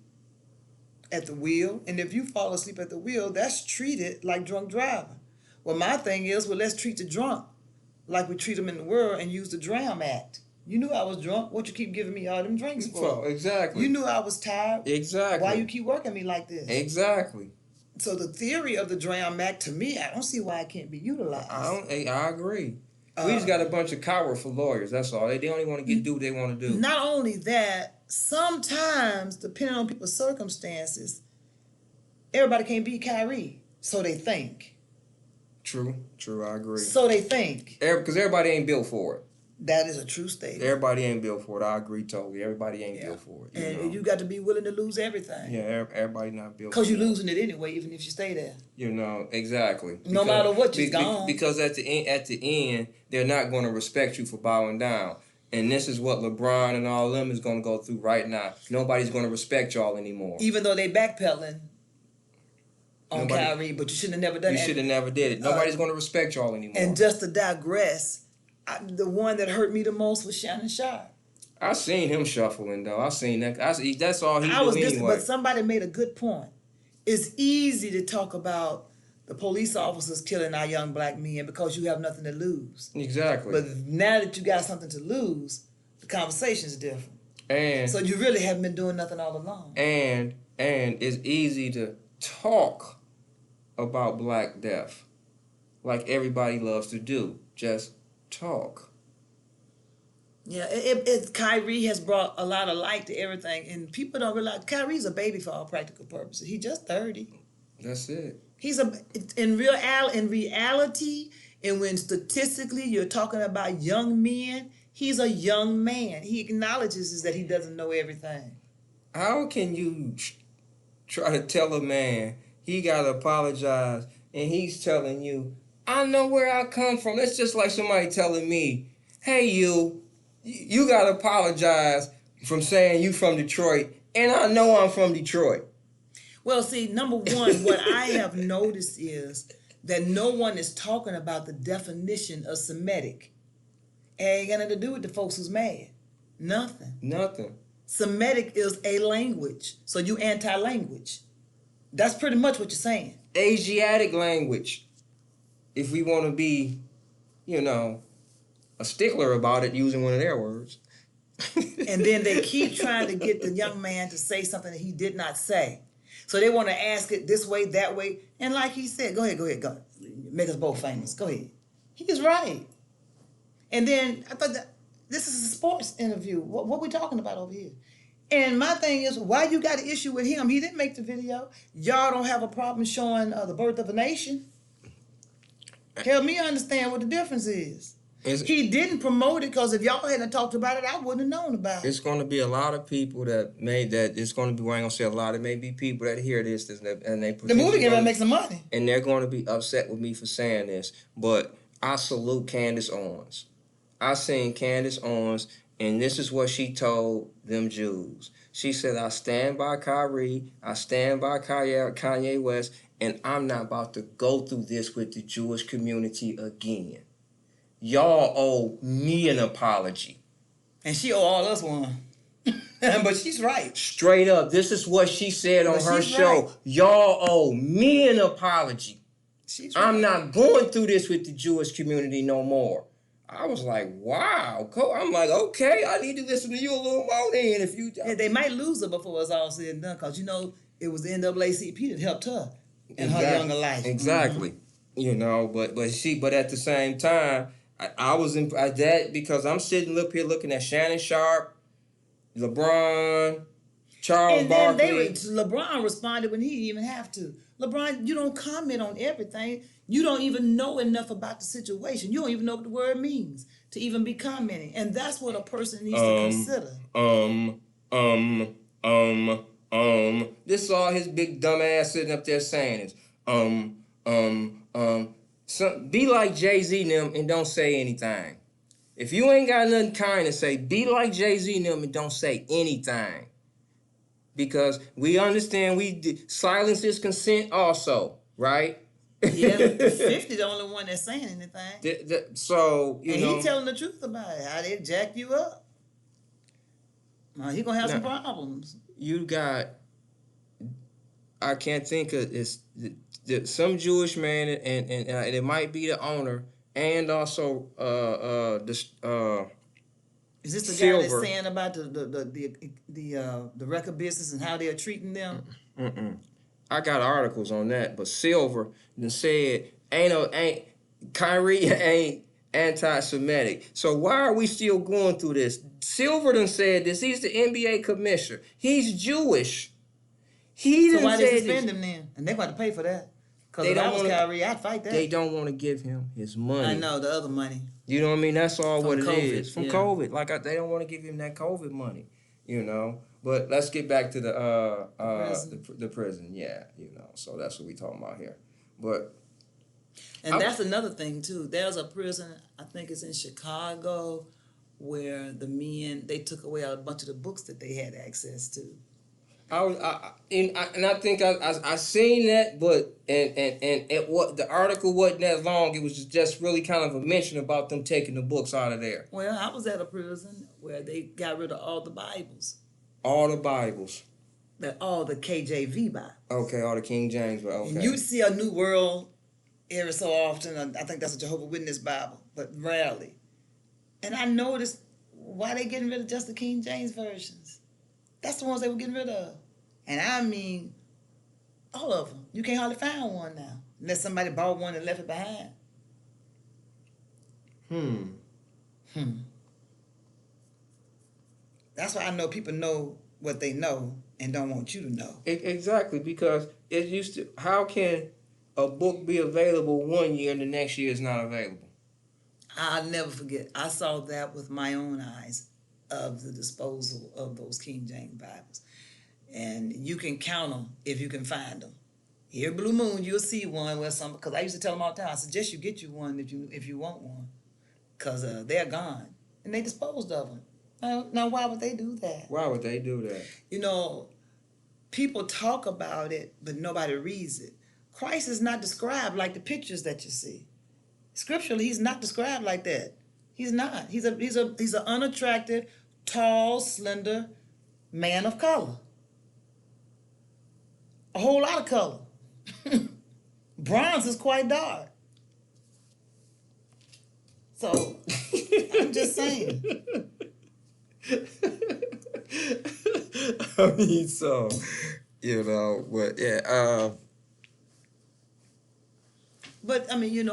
at the wheel. And if you fall asleep at the wheel, that's treated like drunk driving. Well, my thing is, let's treat the drunk like we treat them in the world and use the Dram Act. You knew I was drunk. What you keep giving me all them drinks for? Well, exactly. You knew I was tired. Exactly. Why you keep working me like this? Exactly. So the theory of the Dram Act, to me, I don't see why it can't be utilized. I agree. We just got a bunch of powerful lawyers. That's all. They only want to do what they want to do. Not only that, sometimes, depending on people's circumstances, everybody can't be Kyrie. So they think. True, I agree. So they think. Because everybody ain't built for it. That is a true statement. Everybody ain't built for it. I agree totally. Everybody ain't built for it. And you got to be willing to lose everything. Yeah, everybody not built for it. Because you're losing it anyway, even if you stay there. You know, exactly. No matter what, you're gone. Because at the end, they're not going to respect you for bowing down. And this is what LeBron and all of them is going to go through right now. Nobody's going to respect y'all anymore. Even though they backpedaling on Kyrie, but you should have never done it. You should have never did it. Nobody's going to respect y'all anymore. And just to digress, the one that hurt me the most was Shannon Sharp. I seen him shuffling though. I seen that. That's all he do anyway. But somebody made a good point. It's easy to talk about the police officers killing our young black men because you have nothing to lose. Exactly. But now that you got something to lose, the conversation's different. And so you really haven't been doing nothing all along. And it's easy to talk about Black Death like everybody loves to do. Just talk. Yeah, Kyrie has brought a lot of light to everything, and people don't realize Kyrie's a baby for all practical purposes. He's just 30. That's it. He's in reality, and when statistically you're talking about young men, He's a young man. He acknowledges that he doesn't know everything. How can you try to tell a man he got to apologize and he's telling you, I know where I come from? It's just like somebody telling me, hey, you got to apologize from saying you from Detroit, and I know I'm from Detroit. Well, see, number one, what I have noticed is that no one is talking about the definition of Semitic. It ain't got nothing to do with the folks who's mad. Nothing. Nothing. Semitic is a language, so you anti-language. That's pretty much what you're saying. Asiatic language. If we want to be, a stickler about it, using one of their words. And then they keep trying to get the young man to say something that he did not say. So they want to ask it this way, that way. And like he said, go ahead. Make us both famous. Go ahead. He's right. And then I thought that this is a sports interview. What we talking about over here? And my thing is, why you got an issue with him? He didn't make the video. Y'all don't have a problem showing the birth of a nation. Help me understand what the difference is. He didn't promote it because if y'all hadn't talked about it, I wouldn't have known about it. It's going to be a lot of people that made that. It's going to be, I ain't going to say a lot. It may be people that hear this and they. The movie going to make some money. And they're going to be upset with me for saying this. But I salute Candace Owens. I seen Candace Owens, and this is what she told them Jews. She said, I stand by Kyrie, I stand by Kanye West, and I'm not about to go through this with the Jewish community again. Y'all owe me an apology. And she owe all us one. But she's right. Straight up, this is what she said on her show. Right. Y'all owe me an apology. She's right. I'm not going through this with the Jewish community no more. I was like, wow. I'm like, okay, I need to listen to you a little more then. If you, yeah, they might lose her before it's all said and done, because it was the NAACP that helped her in her younger life. Exactly. Mm-hmm. But at the same time, I was in that because I'm sitting up here looking at Shannon Sharp, LeBron, Charles Barkley. LeBron responded when he didn't even have to. LeBron, you don't comment on everything. You don't even know enough about the situation. You don't even know what the word means to even be commenting. And that's what a person needs to consider. This is all his big dumb ass sitting up there saying is, be like Jay-Z and them and don't say anything. If you ain't got nothing kind to say, be like Jay-Z and them and don't say anything. Because we understand silence is consent also, right? Yeah, 50 the only one that's saying anything. So, he telling the truth about it, how they jacked you up. He gonna have some problems. You got, I can't think of some Jewish man, and it might be the owner, and also is this the Silver guy that's saying about the record business and how they're treating them? I got articles on that, but Silver done said Kyrie ain't anti-Semitic. So why are we still going through this? Silver done said this. He's the NBA commissioner. He's Jewish. So why they suspend him then? And they're going to pay for that. Because if I was Kyrie, I'd fight that. They don't want to give him his money. I know, the other money. You know what I mean? That's all what it is. From COVID. Like, they don't want to give him that COVID money, But let's get back to the prison. Yeah, So that's what we talking about here. But that's another thing too. There's a prison, I think it's in Chicago, where the men, they took away a bunch of the books that they had access to. I think I seen that, but the article wasn't that long. It was just really kind of a mention about them taking the books out of there. Well, I was at a prison where they got rid of all the Bibles. All the Bibles. All the KJV Bibles. Okay, all the King James Bibles. Okay. And you see a New World every so often. I think that's a Jehovah's Witness Bible, but rarely. And I noticed why they getting rid of just the King James versions. That's the ones they were getting rid of. And I mean, all of them. You can't hardly find one now. Unless somebody bought one and left it behind. That's why I know people know what they know and don't want you to know. Exactly, because it used to, how can a book be available one year and the next year is not available? I'll never forget. I saw that with my own eyes of the disposal of those King James Bibles. And you can count them if you can find them. Here, Blue Moon, you'll see one where some. Because I used to tell them all the time. I suggest you get you one if you want one, because they're gone and they disposed of them. Now, why would they do that? Why would they do that? You know, people talk about it, but nobody reads it. Christ is not described like the pictures that you see. Scripturally, he's not described like that. He's not. He's an unattractive, tall, slender man of color. A whole lot of color. Bronze is quite dark. So I'm just saying. I mean, so, you know, but yeah. But I mean,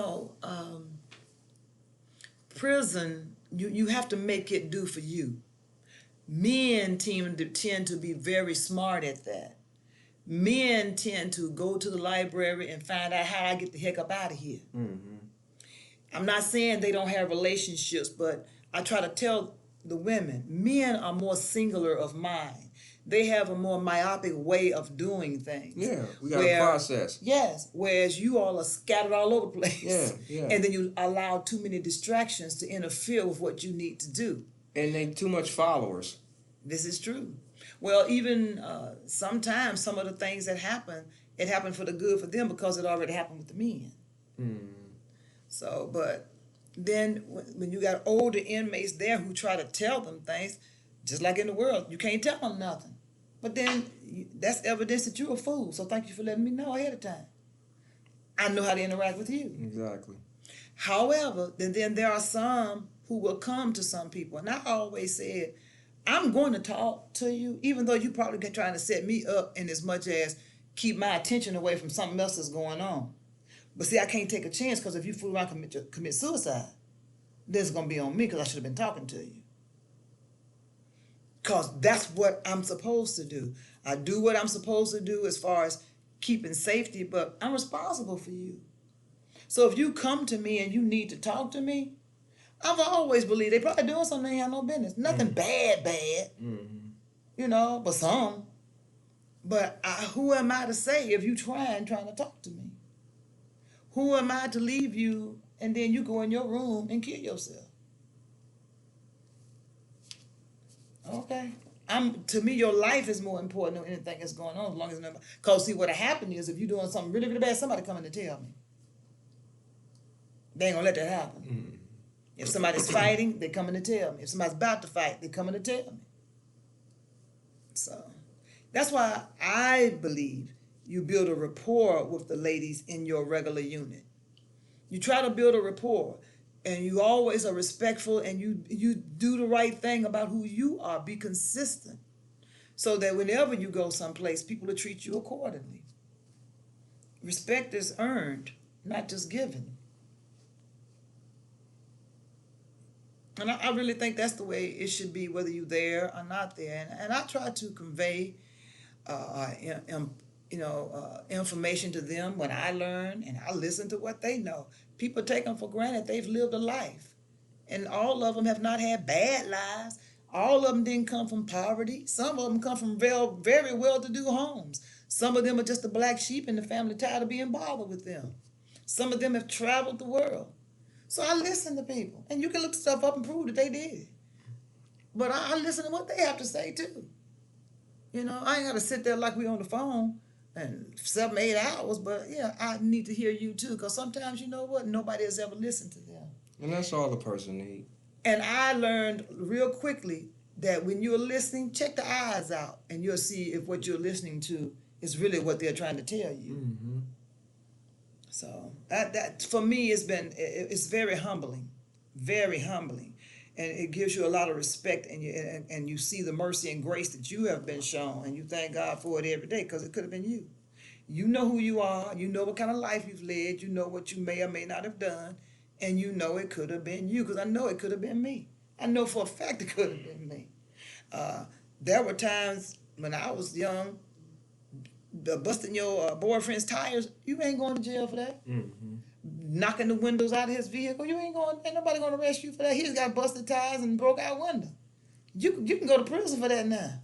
prison, you have to make it do for you. Men tend to be very smart at that. Men tend to go to the library and find out how I get the heck up out of here. Mm-hmm. I'm not saying they don't have relationships, but I try to tell the women, men are more singular of mind. They have a more myopic way of doing things. Yeah, we got a process. Yes, whereas you all are scattered all over the place. Yeah. And then you allow too many distractions to interfere with what you need to do. And they too much followers. This is true. Well, even sometimes some of the things that happen, it happened for the good for them because it already happened with the men. Mm. So, but then when you got older inmates there who try to tell them things, just like in the world, you can't tell them nothing. But then that's evidence that you're a fool. So thank you for letting me know ahead of time. I know how to interact with you. Exactly. However, then there are some who will come to some people. And I always said, I'm going to talk to you, even though you probably trying to set me up in as much as keep my attention away from something else that's going on. But see, I can't take a chance, because if you fool around and commit suicide, this is going to be on me because I should have been talking to you. Because that's what I'm supposed to do. I do what I'm supposed to do as far as keeping safety, but I'm responsible for you. So if you come to me and you need to talk to me, I've always believed they probably doing something they have no business. Nothing bad, Mm-hmm. But some. But who am I to say if you trying to talk to me? Who am I to leave you and then you go in your room and kill yourself? Okay. To me, your life is more important than anything that's going on, as long as because see what happened is if you're doing something really, really bad, somebody coming to tell me. They ain't gonna let that happen. Mm-hmm. If somebody's fighting, they're coming to tell me. If somebody's about to fight, they're coming to tell me. So that's why I believe you build a rapport with the ladies in your regular unit. You try to build a rapport, and you always are respectful, and you do the right thing about who you are. Be consistent, so that whenever you go someplace, people will treat you accordingly. Respect is earned, not just given. And I really think that's the way it should be, whether you're there or not there. And I try to convey, information to them when I learn, and I listen to what they know. People take them for granted. They've lived a life. And all of them have not had bad lives. All of them didn't come from poverty. Some of them come from very well-to-do homes. Some of them are just the black sheep in the family, tired of being bothered with them. Some of them have traveled the world. So I listen to people. And you can look stuff up and prove that they did. But I listen to what they have to say, too. I ain't got to sit there like we on the phone and 7, 8 hours. But, yeah, I need to hear you, too. Because sometimes, you know what? Nobody has ever listened to them. And that's all the person needs. And I learned real quickly that when you're listening, check the eyes out. And you'll see if what you're listening to is really what they're trying to tell you. Mm-hmm. So that for me it's very humbling, and it gives you a lot of respect, and you see the mercy and grace that you have been shown, and you thank God for it every day, because it could have been you. You know who you are, you know what kind of life you've led, you know what you may or may not have done, and you know it could have been you, because I know it could have been me. I know for a fact it could have been me. There were times when I was young, busting your boyfriend's tires, you ain't going to jail for that. Mm-hmm. knocking the windows out of his vehicle, ain't nobody gonna arrest you for that. He just got busted tires and broke out window. You can go to prison for that now.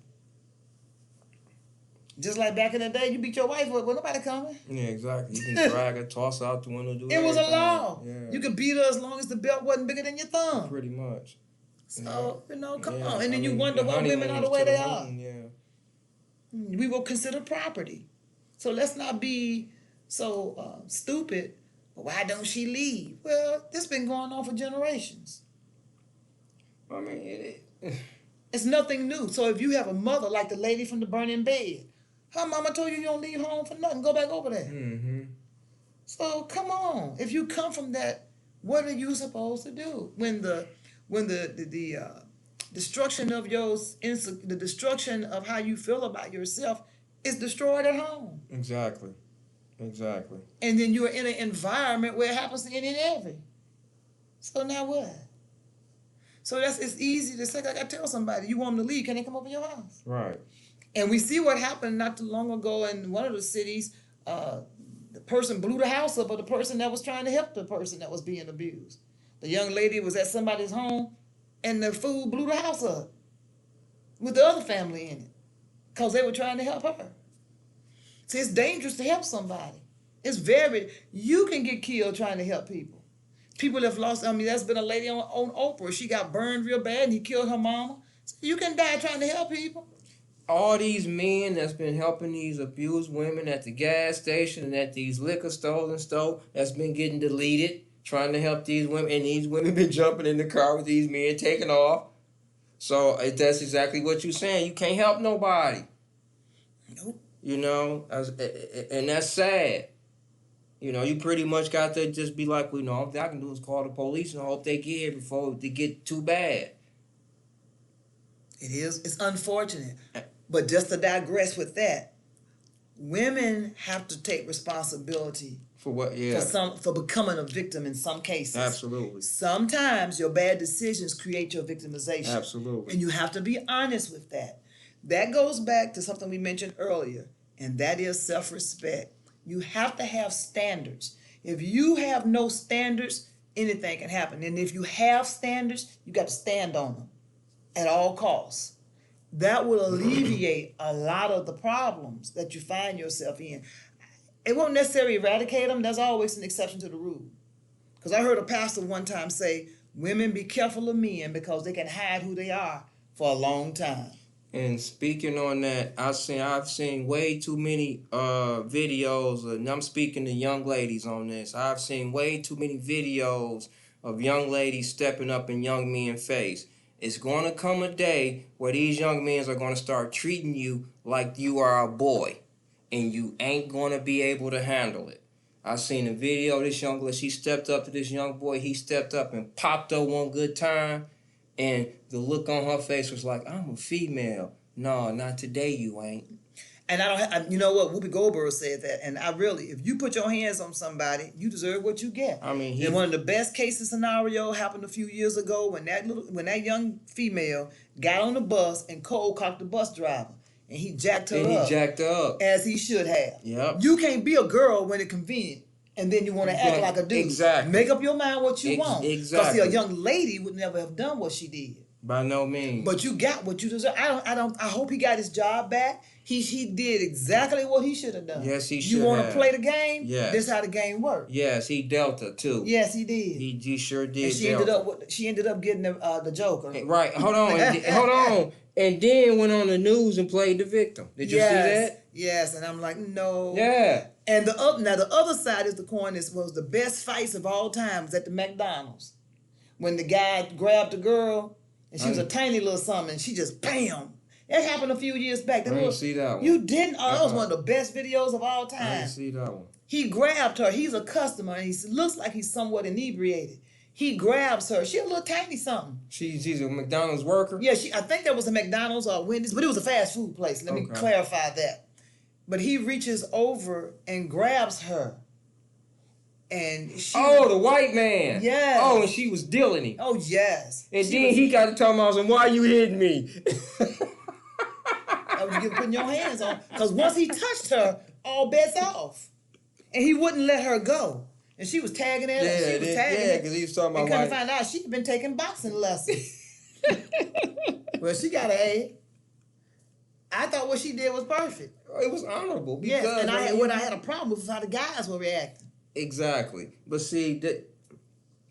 Just like back in the day, you beat your wife up, but nobody coming. Yeah, exactly. You can drag her, toss her out the window, do It was a everything. law. Yeah. You could beat her as long as the belt wasn't bigger than your thumb. Pretty much. So, come Yeah. on. And then I you mean, wonder why women are the way they are. Yeah. We will consider property. So let's not be so stupid. Why don't she leave? Well, this been going on for generations. I mean, It's nothing new. So if you have a mother like the lady from the burning bed, her mama told you don't leave home for nothing. Go back over there. mm-hmm. So come on. If you come from that, what are you supposed to do when the destruction of the destruction of how you feel about yourself is destroyed at home? Exactly. And then you're in an environment where it happens to any and every. So now what? So it's easy to say, like I tell somebody, you want them to leave, can they come over your house? Right. And we see what happened not too long ago in one of the cities. The person blew the house up of the person that was trying to help the person that was being abused. The young lady was at somebody's home, and the fool blew the house up with the other family in it because they were trying to help her. See, it's dangerous to help somebody. You can get killed trying to help people. People have lost, there's been a lady on Oprah. She got burned real bad, and he killed her mama. So you can die trying to help people. All these men that's been helping these abused women at the gas station and at these liquor stores and stuff that's been getting deleted, trying to help these women, and these women been jumping in the car with these men taking off. So that's exactly what you're saying. You can't help nobody. Nope. And that's sad. You pretty much got to just be like, all I can do is call the police and hope they get here before they get too bad. It is. It's unfortunate. But just to digress with that, women have to take responsibility for what? Yeah. For becoming a victim in some cases. Absolutely. Sometimes your bad decisions create your victimization. Absolutely. And you have to be honest with that. That goes back to something we mentioned earlier, and that is self-respect. You have to have standards. If you have no standards, anything can happen. And if you have standards, you got to stand on them at all costs. That will alleviate a lot of the problems that you find yourself in. It won't necessarily eradicate them. There's always an exception to the rule. Because I heard a pastor one time say, women be careful of men because they can hide who they are for a long time. And speaking on that, I've seen way too many videos, and I'm speaking to young ladies on this. I've seen way too many videos of young ladies stepping up in young men's face. It's going to come a day where these young men are going to start treating you like you are a boy, and you ain't going to be able to handle it. I seen a video of this young lady. She stepped up to this young boy. He stepped up and popped her one good time. And the look on her face was like, I'm a female. No, not today you ain't. And you know what? Whoopi Goldberg said that. And if you put your hands on somebody, you deserve what you get. And one of the best cases scenario happened a few years ago when that young female got on the bus and cold cocked the bus driver. And he jacked her up. As he should have. Yep. You can't be a girl when it's convenient. And then you want to act like a dude. Exactly. Make up your mind what you want. Exactly. Because a young lady would never have done what she did. By no means. But you got what you deserve. I hope he got his job back. He did exactly what he should have done. Yes, he should have. You want to play the game? Yes. This is how the game works. Yes, he dealt her too. Yes, he did. He sure did. And she ended up getting the Joker. Right. Hold on. And then went on the news and played the victim. Did you see that? Yes, and I'm like, no. Yeah. And the other side is the coin was the best fights of all times at the McDonald's. When the guy grabbed the girl, and she was a tiny little something, and she just bam. It happened a few years back. I didn't see that one. You didn't? Oh, that was one of the best videos of all time. I didn't see that one. He grabbed her. He's a customer, and he looks like he's somewhat inebriated. He grabs her. She a little tiny something. She's a McDonald's worker? Yeah, I think that was a McDonald's or a Wendy's, but it was a fast food place. Let me clarify that. But he reaches over and grabs her. And she... Oh, the white man. Yes. Oh, and she was dealing him. Oh, yes. And he got to talk about, why you hitting me? That was you putting your hands on. Because once he touched her, all bets off. And he wouldn't let her go. And she was tagging it. Yeah, She was tagging it. because he was talking And about come to find out, she'd been taking boxing lessons. Well, she got an A. I thought what she did was perfect. It was honorable. Because, Yes, and what I had a problem with was how the guys were reacting. Exactly. But see,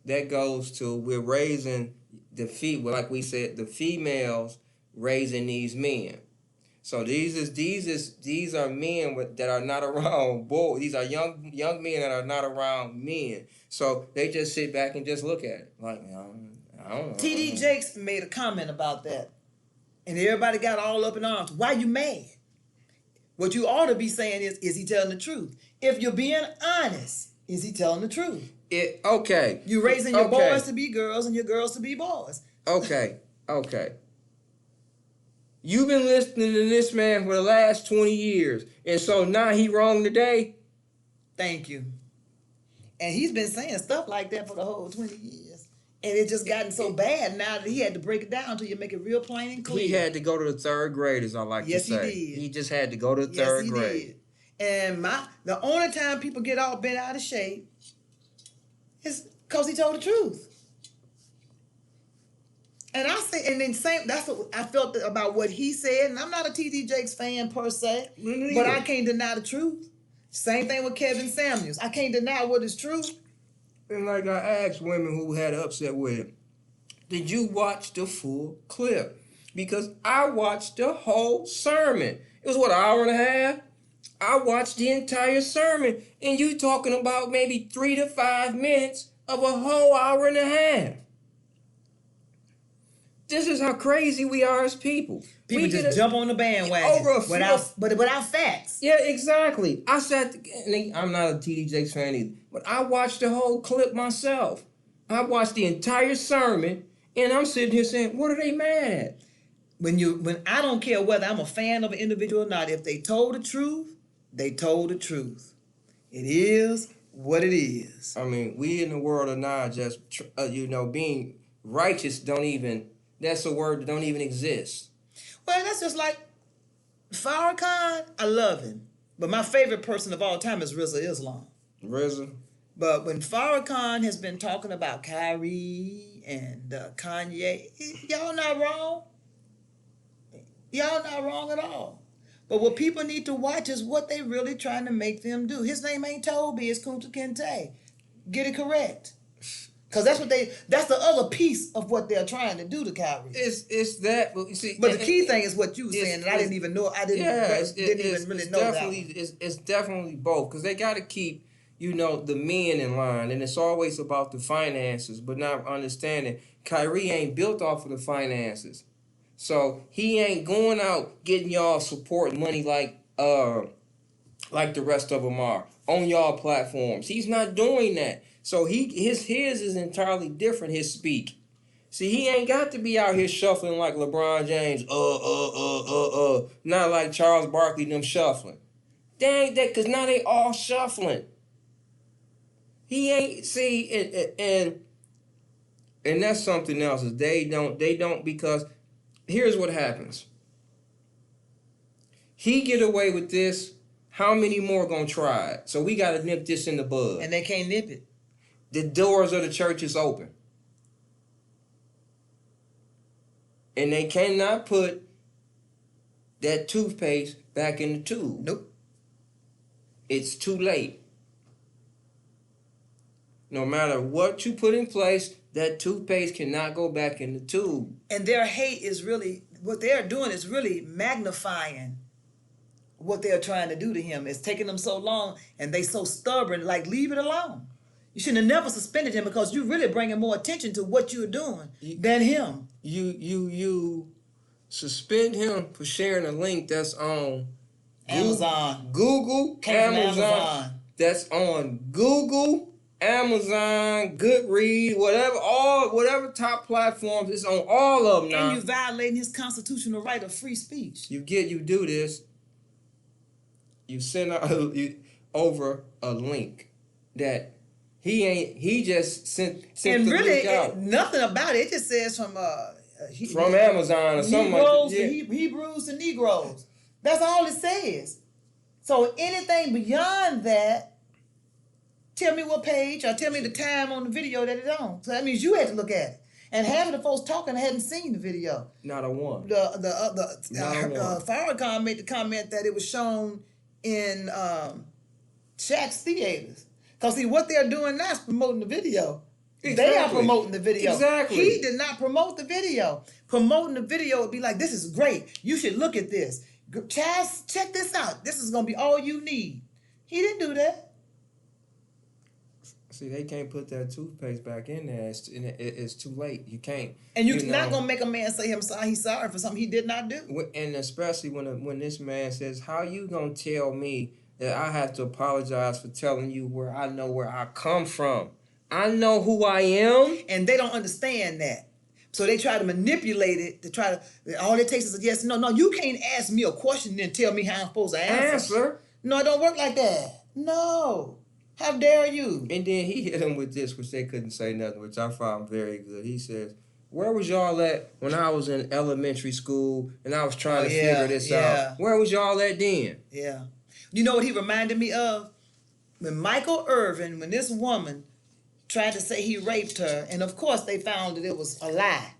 that goes to we're raising like we said, the females raising these men. So these are men that are not around boys. These are young men that are not around men. So they just sit back and just look at it like, I don't know. T.D. Jakes made a comment about that, and everybody got all up in arms. Why you mad? What you ought to be saying is he telling the truth? If you're being honest, is he telling the truth? Okay. You're raising your boys to be girls and your girls to be boys. Okay. You've been listening to this man for the last 20 years, and so now he wrong today? Thank you. And he's been saying stuff like that for the whole 20 years. And it's just gotten so bad now that he had to break it down until you make it real plain and clear. He had to go to the third grade, as I like to say. Yes, he did. He just had to go to the third grade. Did. And the only time people get all bent out of shape is because he told the truth. And that's what I felt about what he said. And I'm not a T.D. Jakes fan per se, but I can't deny the truth. Same thing with Kevin Samuels. I can't deny what is true. And like I asked women who had upset with him, did you watch the full clip? Because I watched the whole sermon. It was, an hour and a half? I watched the entire sermon, and you talking about maybe 3 to 5 minutes of a whole hour and a half. This is how crazy we are as people. People just jump on the bandwagon without facts. Yeah, exactly. I'm not a T.D. Jakes fan either, but I watched the whole clip myself. I watched the entire sermon, and I'm sitting here saying, what are they mad at? When I don't care whether I'm a fan of an individual or not, if they told the truth, they told the truth. It is what it is. I mean, we in the world of now just, being righteous that's a word that don't even exist. Well, that's just like Farrakhan. I love him. But my favorite person of all time is Rizza Islam. Rizza? But when Farrakhan has been talking about Kyrie and Kanye, y'all not wrong. Y'all not wrong at all. But what people need to watch is what they really trying to make them do. His name ain't Toby, it's Kunta Kinte. Get it correct. Because that's the other piece of what they're trying to do to Kyrie. It's that, but you see. But the key thing is what you were saying, and I didn't even know. Didn't even really know that. It's definitely both, because they got to keep, the men in line, and it's always about the finances, but not understanding Kyrie ain't built off of the finances, so he ain't going out getting y'all support money like the rest of them are on y'all platforms. He's not doing that. So his is entirely different, his speak. See, he ain't got to be out here shuffling like LeBron James, not like Charles Barkley them shuffling. They ain't that, because now they all shuffling. He ain't, and that's something else, is they don't, because here's what happens. He get away with this, how many more gonna try it? So we gotta nip this in the bud. And they can't nip it. The doors of the church is open. And they cannot put that toothpaste back in the tube. Nope. It's too late. No matter what you put in place, that toothpaste cannot go back in the tube. And their hate is really, what they're doing is really magnifying what they're trying to do to him. It's taking them so long, and they so stubborn, like, leave it alone. You should have never suspended him, because you're really bringing more attention to what you're doing than him. You suspend him for sharing a link that's on Amazon. Google, Amazon. That's on Google, Amazon, Goodreads, whatever top platforms. It's on all of them now. And you violating his constitutional right of free speech. You do this. You send over a link that he just sent and the really link out. Nothing about it. It just says from Amazon or something like that. Yeah. Hebrews to Negroes. That's all it says. So anything beyond that Tell me what page or tell me the time on the video that it's on. So that means you had to look at it. And half of the folks talking hadn't seen the video. Not a one. Farrakhan made the comment that it was shown in Shaq's theaters. Because see, what they're doing now is promoting the video. Exactly. They are promoting the video. Exactly. He did not promote the video. Promoting the video would be like, this is great. You should look at this. Chaz, check this out. This is going to be all you need. He didn't do that. See, they can't put that toothpaste back in there. It's too late. You can't. And you're not going to make a man say he's sorry for something he did not do. And especially when this man says, how you going to tell me that I have to apologize for telling you where I come from? I know who I am. And they don't understand that. So they try to manipulate it to try to, all it takes is a yes. No, you can't ask me a question and then tell me how I'm supposed to answer. No, it don't work like that. No. How dare you? And then he hit him with this, which they couldn't say nothing, which I found very good. He says, where was y'all at when I was in elementary school and I was trying to figure this out? Where was y'all at then? Yeah. You know what he reminded me of? When Michael Irvin, when this woman tried to say he raped her, and of course they found that it was a lie.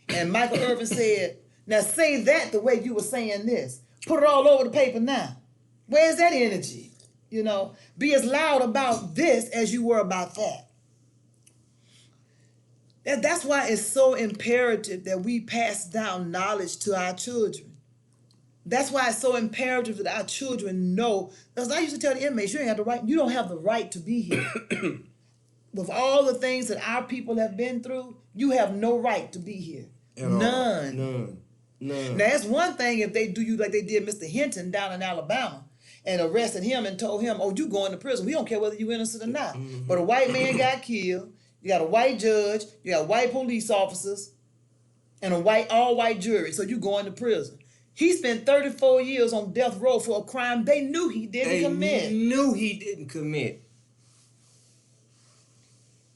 And Michael Irvin said, now say that the way you were saying this. Put it all over the paper now. Where's that energy? You know, be as loud about this as you were about that. That's why it's so imperative that we pass down knowledge to our children. That's why it's so imperative that our children know. Because I used to tell the inmates, you don't have the right to be here. With all the things that our people have been through, you have no right to be here. None. Now, that's one thing if they do you like they did Mr. Hinton down in Alabama and arrested him and told him, oh, you going to prison. We don't care whether you're innocent or not. Mm-hmm. But a white man got killed. You got a white judge. You got white police officers and all white jury. So you going to prison. He spent 34 years on death row for a crime they knew he didn't commit. They knew he didn't commit.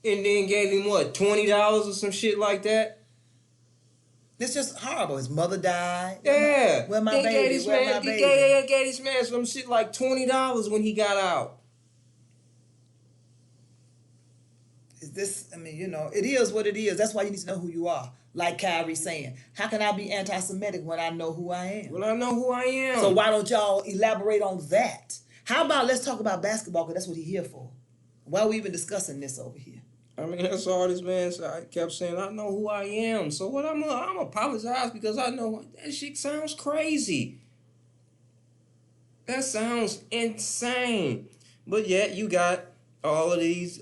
And then gave him, what, $20 or some shit like that? It's just horrible. His mother died. Yeah. Where my baby? They gave this man some shit like $20 when he got out. Is this, it is what it is. That's why you need to know who you are. Like Kyrie saying, how can I be anti-Semitic when I know who I am? When I know who I am. So why don't y'all elaborate on that? How about let's talk about basketball, because that's what he's here for. Why are we even discussing this over here? That's all this man said. I kept saying, I know who I am. So what I'm apologize because I know that shit sounds crazy. That sounds insane. But yet you got all of these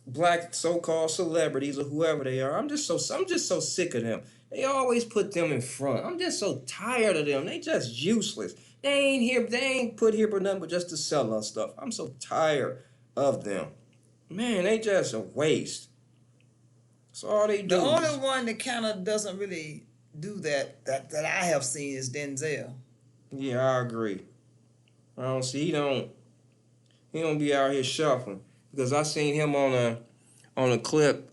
black so-called celebrities or whoever they are. I'm just so sick of them. They always put them in front. I'm just so tired of them. They just useless. They ain't put here for nothing but just to sell us stuff. I'm so tired of them. Man, they just a waste. That's all they do. The only one that kind of doesn't really do that I have seen is Denzel. Yeah, I agree. I don't see he don't be out here shuffling, because I seen him on a clip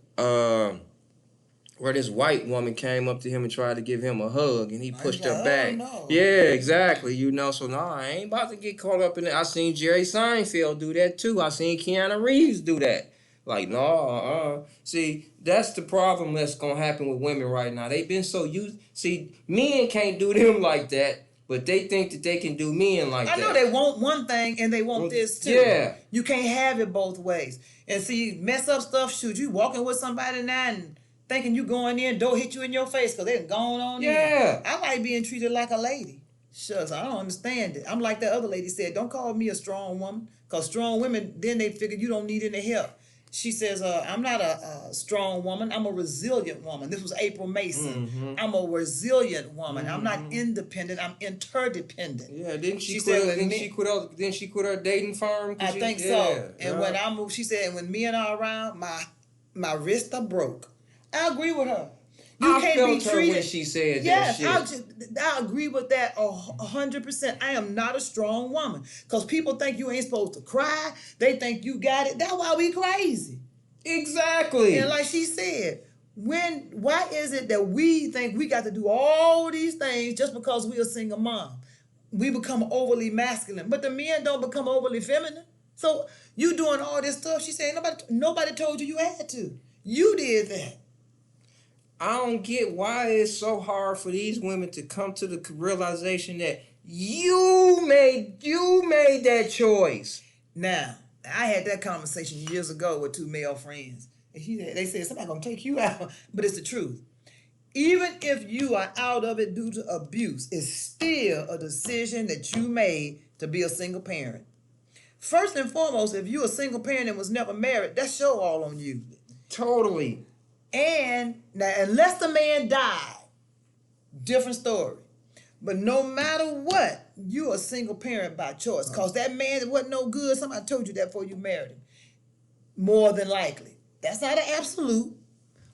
where this white woman came up to him and tried to give him a hug, and he pushed her back. Oh, no. Yeah, exactly. So no, I ain't about to get caught up in it. I seen Jerry Seinfeld do that too. I seen Keanu Reeves do that. Like, no, See, that's the problem that's gonna happen with women right now. They've been so used. See, men can't do them like that, but they think that they can do men like that. I know they want one thing and they want this too. Yeah. You can't have it both ways. And see, mess up stuff, shoot, you walking with somebody now and thinking you going in, door hit you in your face because they're going on in. Yeah. I like being treated like a lady. Shucks, I don't understand it. I'm like that other lady said, don't call me a strong woman, because strong women, then they figure you don't need any help. She says, I'm not a strong woman. I'm a resilient woman. This was April Mason. Mm-hmm. I'm a resilient woman. Mm-hmm. I'm not independent. I'm interdependent. Yeah, didn't she quit her dating firm? I think so. And when I moved, she said, and when men are around, my wrists are broke. I agree with her. You can't be treated. Her when she said that shit. I agree with that 100%. I am not a strong woman, because people think you ain't supposed to cry. They think you got it. That's why we crazy. Exactly. And like she said, why is it that we think we got to do all these things just because we are a single mom? We become overly masculine, but the men don't become overly feminine. So you doing all this stuff. She said nobody told you you had to. You did that. I don't get why it's so hard for these women to come to the realization that you made that choice. Now, I had that conversation years ago with two male friends. And they said, somebody's going to take you out. But it's the truth. Even if you are out of it due to abuse, it's still a decision that you made to be a single parent. First and foremost, if you're a single parent and was never married, that's your all on you. Totally. And now, unless the man died, different story. But no matter what, you're a single parent by choice. Because that man wasn't no good. Somebody told you that before you married him. More than likely. That's not an absolute.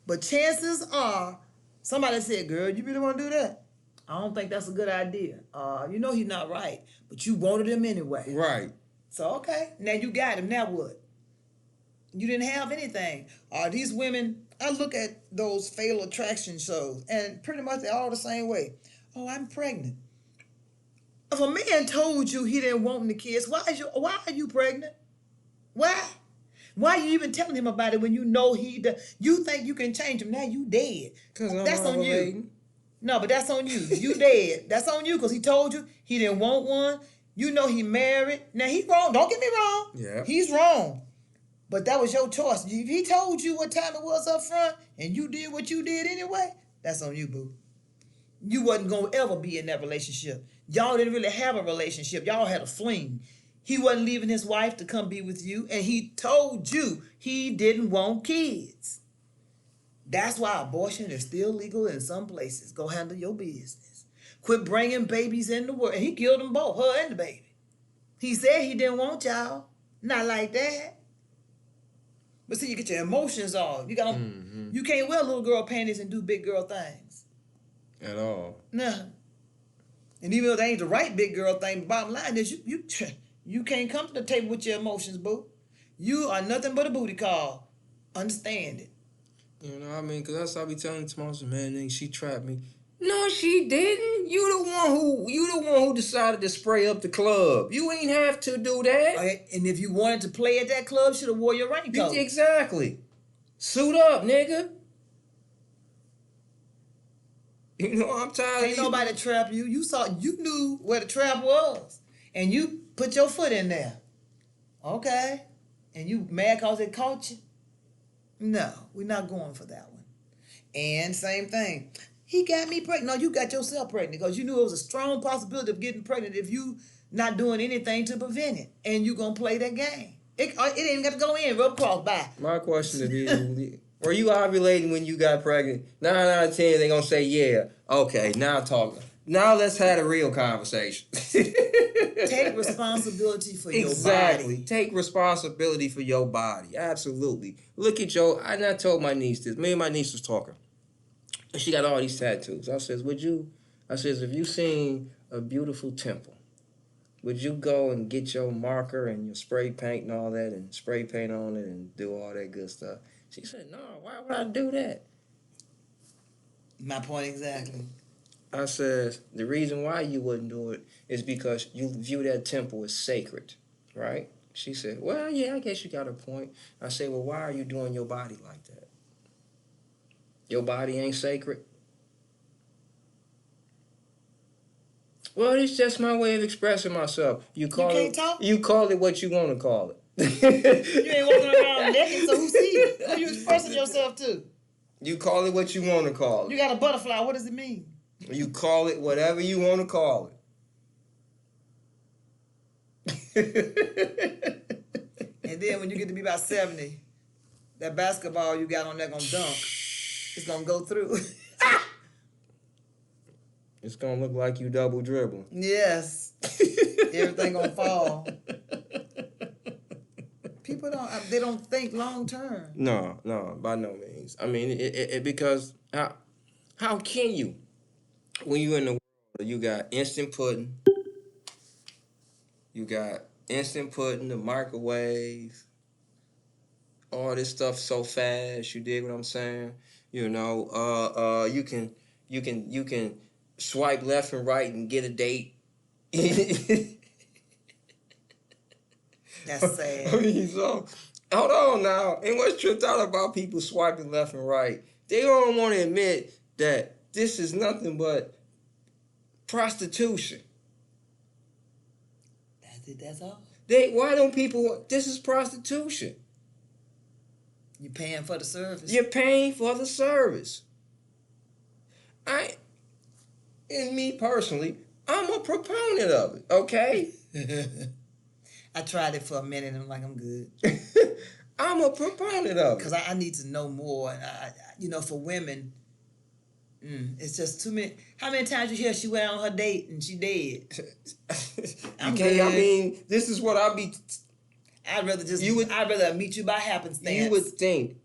But chances are, somebody said, girl, you really want to do that? I don't think that's a good idea. You know he's not right. But you wanted him anyway. Right. So, okay. Now you got him. Now what? You didn't have anything. These women, I look at those fatal attraction shows, and pretty much they're all the same way. Oh, I'm pregnant. If a man told you he didn't want the kids, why are you pregnant? Why? Why are you even telling him about it when you know you think you can change him? Now you dead. Because that's on you. No, but that's on you. You dead. That's on you because he told you he didn't want one. You know he married. Now he's wrong. Don't get me wrong. Yeah. He's wrong. But that was your choice. If he told you what time it was up front and you did what you did anyway, that's on you, boo. You wasn't going to ever be in that relationship. Y'all didn't really have a relationship. Y'all had a fling. He wasn't leaving his wife to come be with you, and he told you he didn't want kids. That's why abortion is still legal in some places. Go handle your business. Quit bringing babies in the world. And he killed them both, her and the baby. He said he didn't want y'all. Not like that. But see, you get your emotions off. You can't wear little girl panties and do big girl things. At all. No. And even though they ain't the right big girl thing, the bottom line is you can't come to the table with your emotions, boo. You are nothing but a booty call. Understand it. You know what I mean? Because that's what I be telling Thomas, man, nigga, she trapped me. No, she didn't. You the one who decided to spray up the club. You ain't have to do that. Okay, and if you wanted to play at that club, should have wore your raincoat. Exactly. Suit up, nigga. You know I'm tired. Ain't nobody trap you. You knew where the trap was, and you put your foot in there. Okay, and you mad cause it caught you? No, we're not going for that one. And same thing. He got me pregnant. No, you got yourself pregnant because you knew it was a strong possibility of getting pregnant if you not doing anything to prevent it. And you going to play that game. It ain't got to go in. Rub cross, bye. My question to you, were you ovulating when you got pregnant? 9 out of 10, they going to say, yeah. Okay, now talk. Now let's have a real conversation. Take responsibility for your body. Exactly. Take responsibility for your body. Absolutely. Look at I told my niece this. Me and my niece was talking. And she got all these tattoos. I says, if you seen a beautiful temple, would you go and get your marker and your spray paint and all that and spray paint on it and do all that good stuff? She said, no, why would I do that? My point exactly. I says, the reason why you wouldn't do it is because you view that temple as sacred, right? She said, well, yeah, I guess you got a point. I said, well, why are you doing your body like that? Your body ain't sacred? Well, it's just my way of expressing myself. You can't talk? You call it what you want to call it. You ain't walking around naked, so who see it? Who you expressing yourself to? You call it what you want to call it. You got a butterfly. What does it mean? You call it whatever you want to call it. And then when you get to be about 70, that basketball you got on there gonna dunk. It's gonna go through. It's gonna look like you double dribbling. Yes. Everything gonna fall. People don't think long term. No, by no means. I mean, it because how can you? When you in the world, you got instant pudding. You got instant pudding, the microwave, all this stuff so fast. You dig what I'm saying? You know, you can swipe left and right and get a date. That's sad. I mean, so hold on now. And what's tripped out about people swiping left and right? They don't want to admit that this is nothing but prostitution. That's it. That's all. Why don't people? This is prostitution. You paying for the service. You're paying for the service. And me personally, I'm a proponent of it. Okay. I tried it for a minute and I'm like, I'm good. I'm a proponent of it. Because I need to know more. And, for women, it's just too many. How many times you hear she went on her date and she dead? I'm good. I mean, this is what I'll be. I'd rather meet you by happenstance. You would think,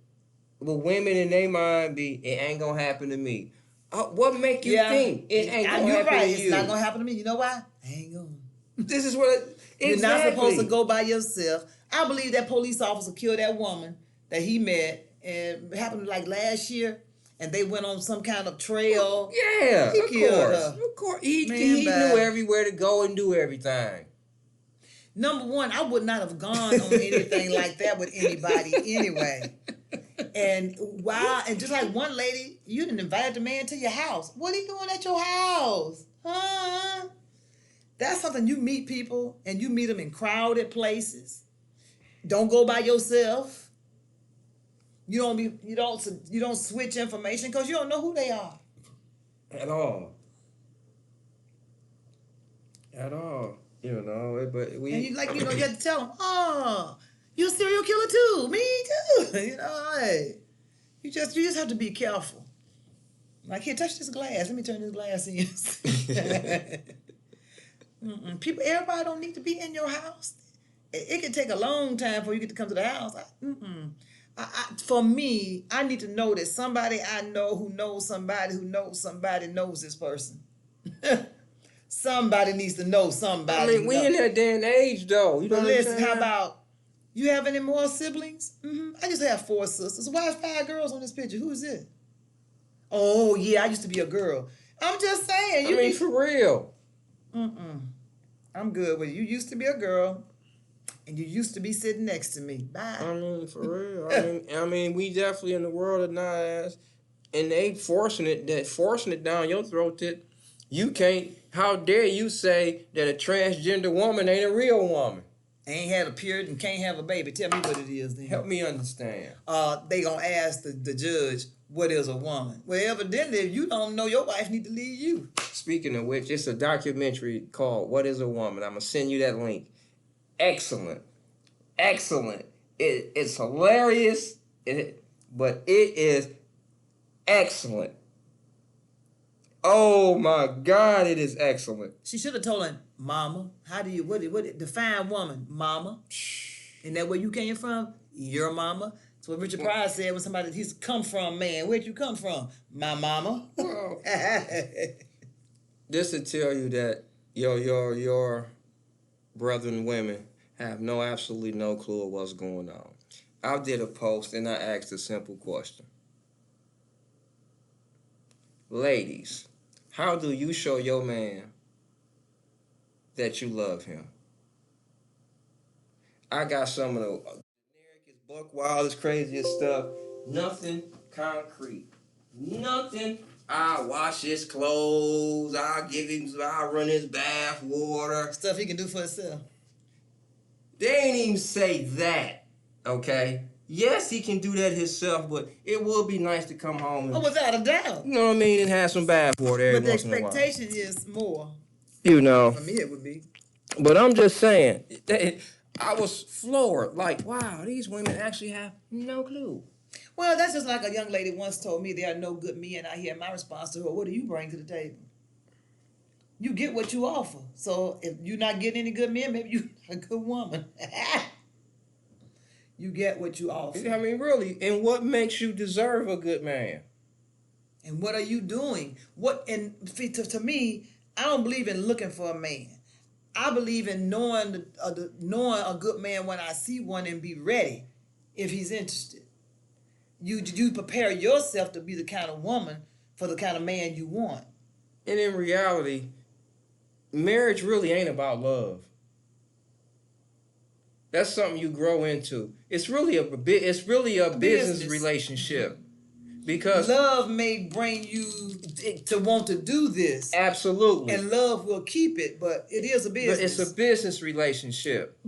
well, women in their mind it ain't gonna happen to me. What make you think it ain't gonna happen to you? It's not gonna happen to me. You know why? I ain't gonna. This is what You're not supposed to go by yourself. I believe that police officer killed that woman that he met, and it happened like last year, and they went on some kind of trail. Yeah, he killed her. Of course. He knew everywhere to go and do everything. Number one, I would not have gone on anything like that with anybody anyway. And just like one lady, you didn't invite the man to your house. What are you doing at your house? Huh? That's something you meet people, and you meet them in crowded places. Don't go by yourself. You don't switch information because you don't know who they are. At all. But we. And you have to tell them, oh, you a serial killer too. Me too. Hey. You just have to be careful. Like, here, touch this glass. Let me turn this glass in. Everybody don't need to be in your house. It can take a long time before you get to come to the house. For me, I need to know that somebody I know who knows somebody who knows somebody knows this person. Somebody needs to know somebody. I mean, we in that day and age, though. You know what I'm saying? How about, you have any more siblings? I just have 4 sisters. Why is 5 girls on this picture? Who is it? Oh, yeah, I used to be a girl. I'm just saying. For real. I'm good with you. You used to be a girl, and you used to be sitting next to me. Bye. I mean, for real. We definitely in the world of knives, and they forcing it down your throat that you can't. How dare you say that a transgender woman ain't a real woman? Ain't had a period and can't have a baby. Tell me what it is then. Help me understand. They gonna ask the judge, what is a woman? Well, evidently, if you don't know, your wife need to leave you. Speaking of which, it's a documentary called What is a Woman? I'm going to send you that link. Excellent. It's hilarious, but it is excellent. Oh my God, it is excellent. She should have told him, Mama, what define woman? Mama. Isn't that where you came from? Your mama. That's what Richard Pryor said when somebody, he's come from, man. Where'd you come from? My mama. Well, this to tell you that your brethren women have absolutely no clue of what's going on. I did a post and I asked a simple question. Ladies, how do you show your man that you love him? I got some of the genericest, buck wildest, craziest stuff. Nothing concrete. Nothing. I'll wash his clothes. I'll run his bath water. Stuff he can do for himself. They ain't even say that, okay? Yes, he can do that himself, but it would be nice to come home and, without a doubt. You know what I mean? And have some bath water every once in a while. But the expectation is more. For me, it would be. But I'm just saying, I was floored. Like, wow, these women actually have no clue. Well, that's just like a young lady once told me, there are no good men out here. My response to her, what do you bring to the table? You get what you offer. So if you're not getting any good men, maybe you're not a good woman. You get what you offer. I mean, really, and what makes you deserve a good man? And what are you doing? To me, I don't believe in looking for a man. I believe in knowing a good man when I see one and be ready if he's interested. You prepare yourself to be the kind of woman for the kind of man you want. And in reality, marriage really ain't about love. That's something you grow into. It's really a business relationship because love may bring you to want to do this. Absolutely. And love will keep it, but it is a business. But it's a business relationship.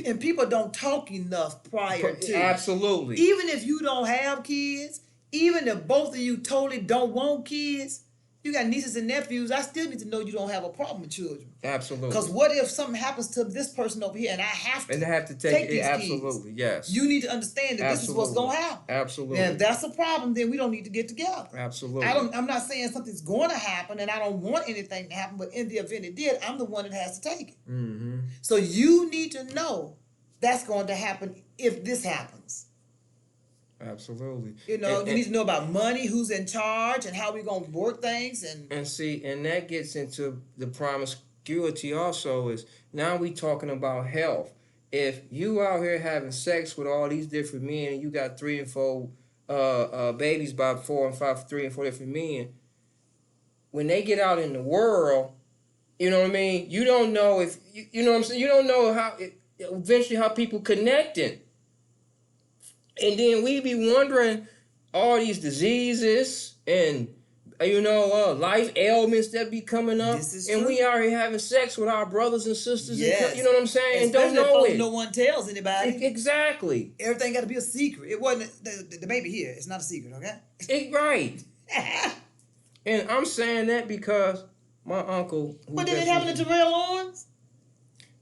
And people don't talk enough prior to. Absolutely. Even if you don't have kids, even if both of you totally don't want kids, you got nieces and nephews, I still need to know you don't have a problem with children. Absolutely. Because what if something happens to this person over here and I have to take these absolutely, kids? yes. You need to understand that this is what's going to happen. Absolutely. And if that's a problem, then we don't need to get together. Absolutely. I'm not saying something's going to happen and I don't want anything to happen, but in the event it did, I'm the one that has to take it. Mm-hmm. So you need to know that's going to happen if this happens. Absolutely. You need to know about money, who's in charge, and how we're going to work things. And that gets into the promiscuity also is now we talking about health. If you out here having sex with all these different men and you got 3 and 4 babies by 4 and 5, 3 and 4 different men, when they get out in the world, you know what I mean? You don't know if, you know what I'm saying? You don't know eventually how people connecting. And then we be wondering all these diseases and, life ailments that be coming up. And we are here having sex with our brothers and sisters. Yes. And, you know what I'm saying? Especially and don't know it. No one tells anybody. Exactly. Everything got to be a secret. It wasn't the baby here. It's not a secret, okay? Right. And I'm saying that because my uncle... But did it happen to Terrell Owens?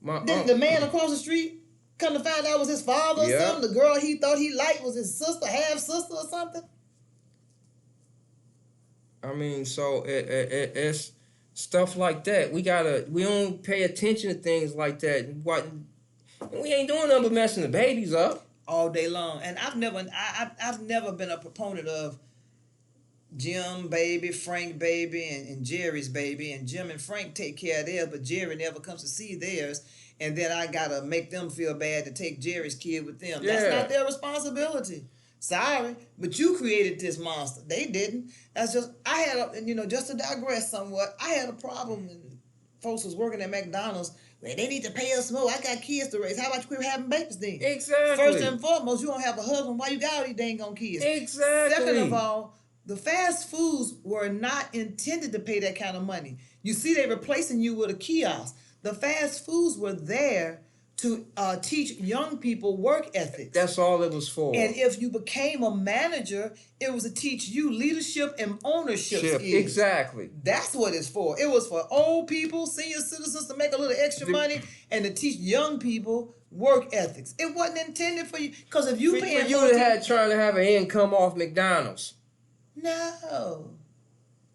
The man across the street? Come to find out was his father or something. The girl he thought he liked was his sister, half sister or something. I mean, so it's stuff like that. We don't pay attention to things like that. We ain't doing nothing but messing the babies up all day long. And I've never been a proponent of Jim baby, Frank baby, and Jerry's baby. And Jim and Frank take care of theirs, but Jerry never comes to see theirs. And then I gotta make them feel bad to take Jerry's kid with them. Yeah. That's not their responsibility. Sorry, but you created this monster. They didn't. That's just just to digress somewhat. I had a problem when folks was working at McDonald's. Well, they need to pay us more. I got kids to raise. How about you quit having babies then? Exactly. First and foremost, you don't have a husband. Why you got all these dang on kids? Exactly. Second of all, the fast foods were not intended to pay that kind of money. You see, they're replacing you with a kiosk. The fast foods were there to teach young people work ethics. That's all it was for. And if you became a manager, it was to teach you leadership and ownership skills. Exactly. That's what it's for. It was for old people, senior citizens to make a little extra money and to teach young people work ethics. It wasn't intended for you. Because if you paying... For you trying to have an income off McDonald's. No.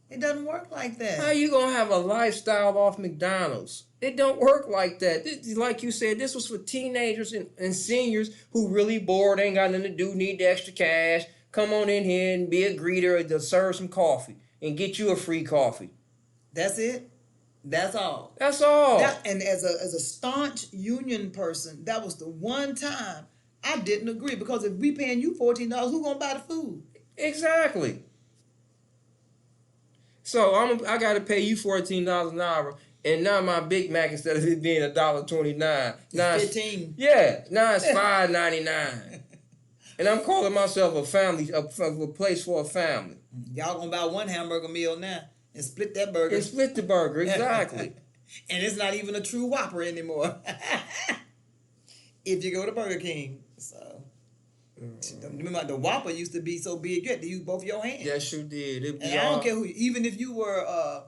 It doesn't work like that. How you going to have a lifestyle off McDonald's? It don't work like that. Like you said, this was for teenagers and seniors who really bored, ain't got nothing to do, need the extra cash. Come on in here and be a greeter to serve some coffee and get you a free coffee. That's it. That's all. That's all. And as a staunch union person, that was the one time I didn't agree. Because if we paying you $14, who gonna buy the food? Exactly. So I got to pay you $14 an hour. And now my Big Mac, instead of it being $1.29, now it's $15. Yeah, now it's $5.99. And I'm calling myself a place for a family. Y'all gonna buy one hamburger meal now and split that burger. And split the burger, exactly. And it's not even a true Whopper anymore. If you go to Burger King, so. Remember, the Whopper used to be so big you had to use both your hands. Yes, you did. And I don't care who. Even if you were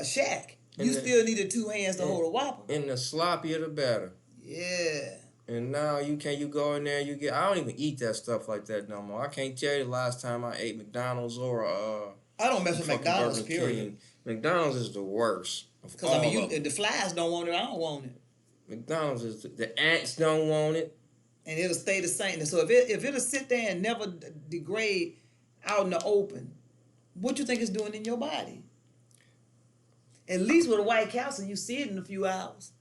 Shaq. You still needed 2 hands to hold a Whopper. And the sloppier the better. Yeah. And now you go in there and I don't even eat that stuff like that no more. I can't tell you the last time I ate McDonald's or I don't mess with McDonald's, period. McDonald's is the worst. Because the flies don't want it, I don't want it. McDonald's is the ants don't want it. And it'll stay the same. So if it'll sit there and never degrade out in the open, what you think it's doing in your body? At least with a White Castle, you see it in a few hours.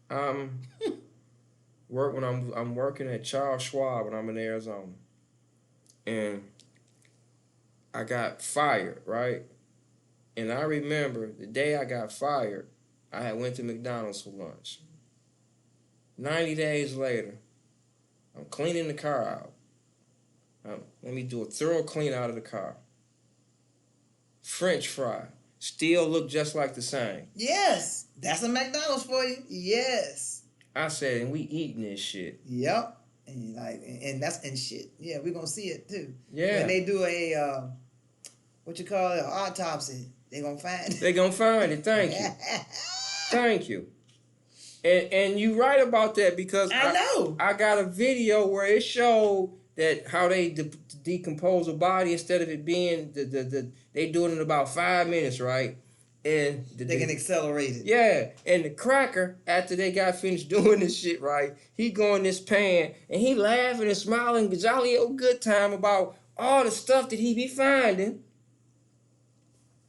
When I'm working at Charles Schwab when I'm in Arizona, and I got fired, right? And I remember the day I got fired, I had went to McDonald's for lunch. 90 days later, I'm cleaning the car out. Let me do a thorough clean out of the car. French fry. Still look just like the same. Yes. That's a McDonald's for you. Yes. I said, and we eating this shit. Yep. And that's and shit. Yeah, we're gonna see it too. Yeah. When they do a what you call it, an autopsy, they gonna find it. They gonna find it. Thank you. Thank you. And you right about that because I know. I got a video where it showed that how they decompose a body instead of it being they do it in about 5 minutes, right? And they can accelerate it. Yeah, and the cracker, after they got finished doing this shit, right, he go in this pan and he laughing and smiling, jolly old good time about all the stuff that he be finding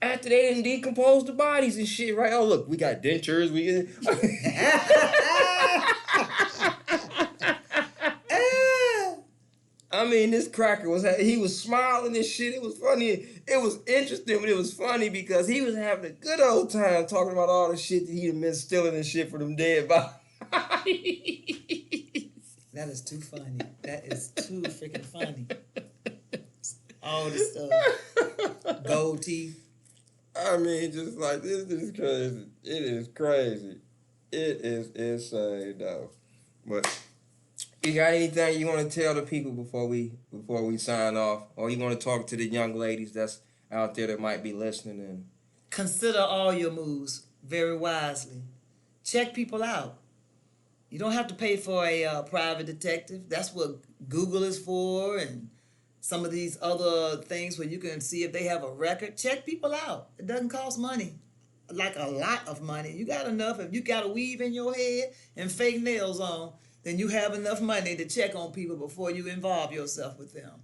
after they didn't decompose the bodies and shit, right? Oh, look, we got dentures. I mean, this cracker he was smiling and shit. It was funny. It was interesting, but it was funny because he was having a good old time talking about all the shit that he had been stealing and shit for them dead bodies. That is too funny. That is too freaking funny. All this stuff. Gold teeth. I mean, just like, this is crazy. It is crazy. It is insane, though. But you got anything you want to tell the people before we sign off? Or you want to talk to the young ladies that's out there that might be listening? And consider all your moves very wisely. Check people out. You don't have to pay for a private detective. That's what Google is for, and some of these other things where you can see if they have a record. Check people out. It doesn't cost money, like a lot of money. You got enough. If you got a weave in your head and fake nails on, then you have enough money to check on people before you involve yourself with them.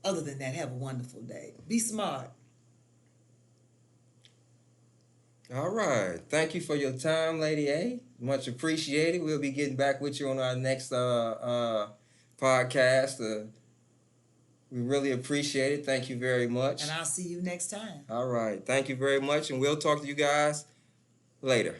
Other than that, have a wonderful day. Be smart. all right. Thank you for your time, Lady A. Much appreciated. We'll be getting back with you on our next podcast. We really appreciate it. Thank you very much. And I'll see you next time. All right. Thank you very much, and we'll talk to you guys later.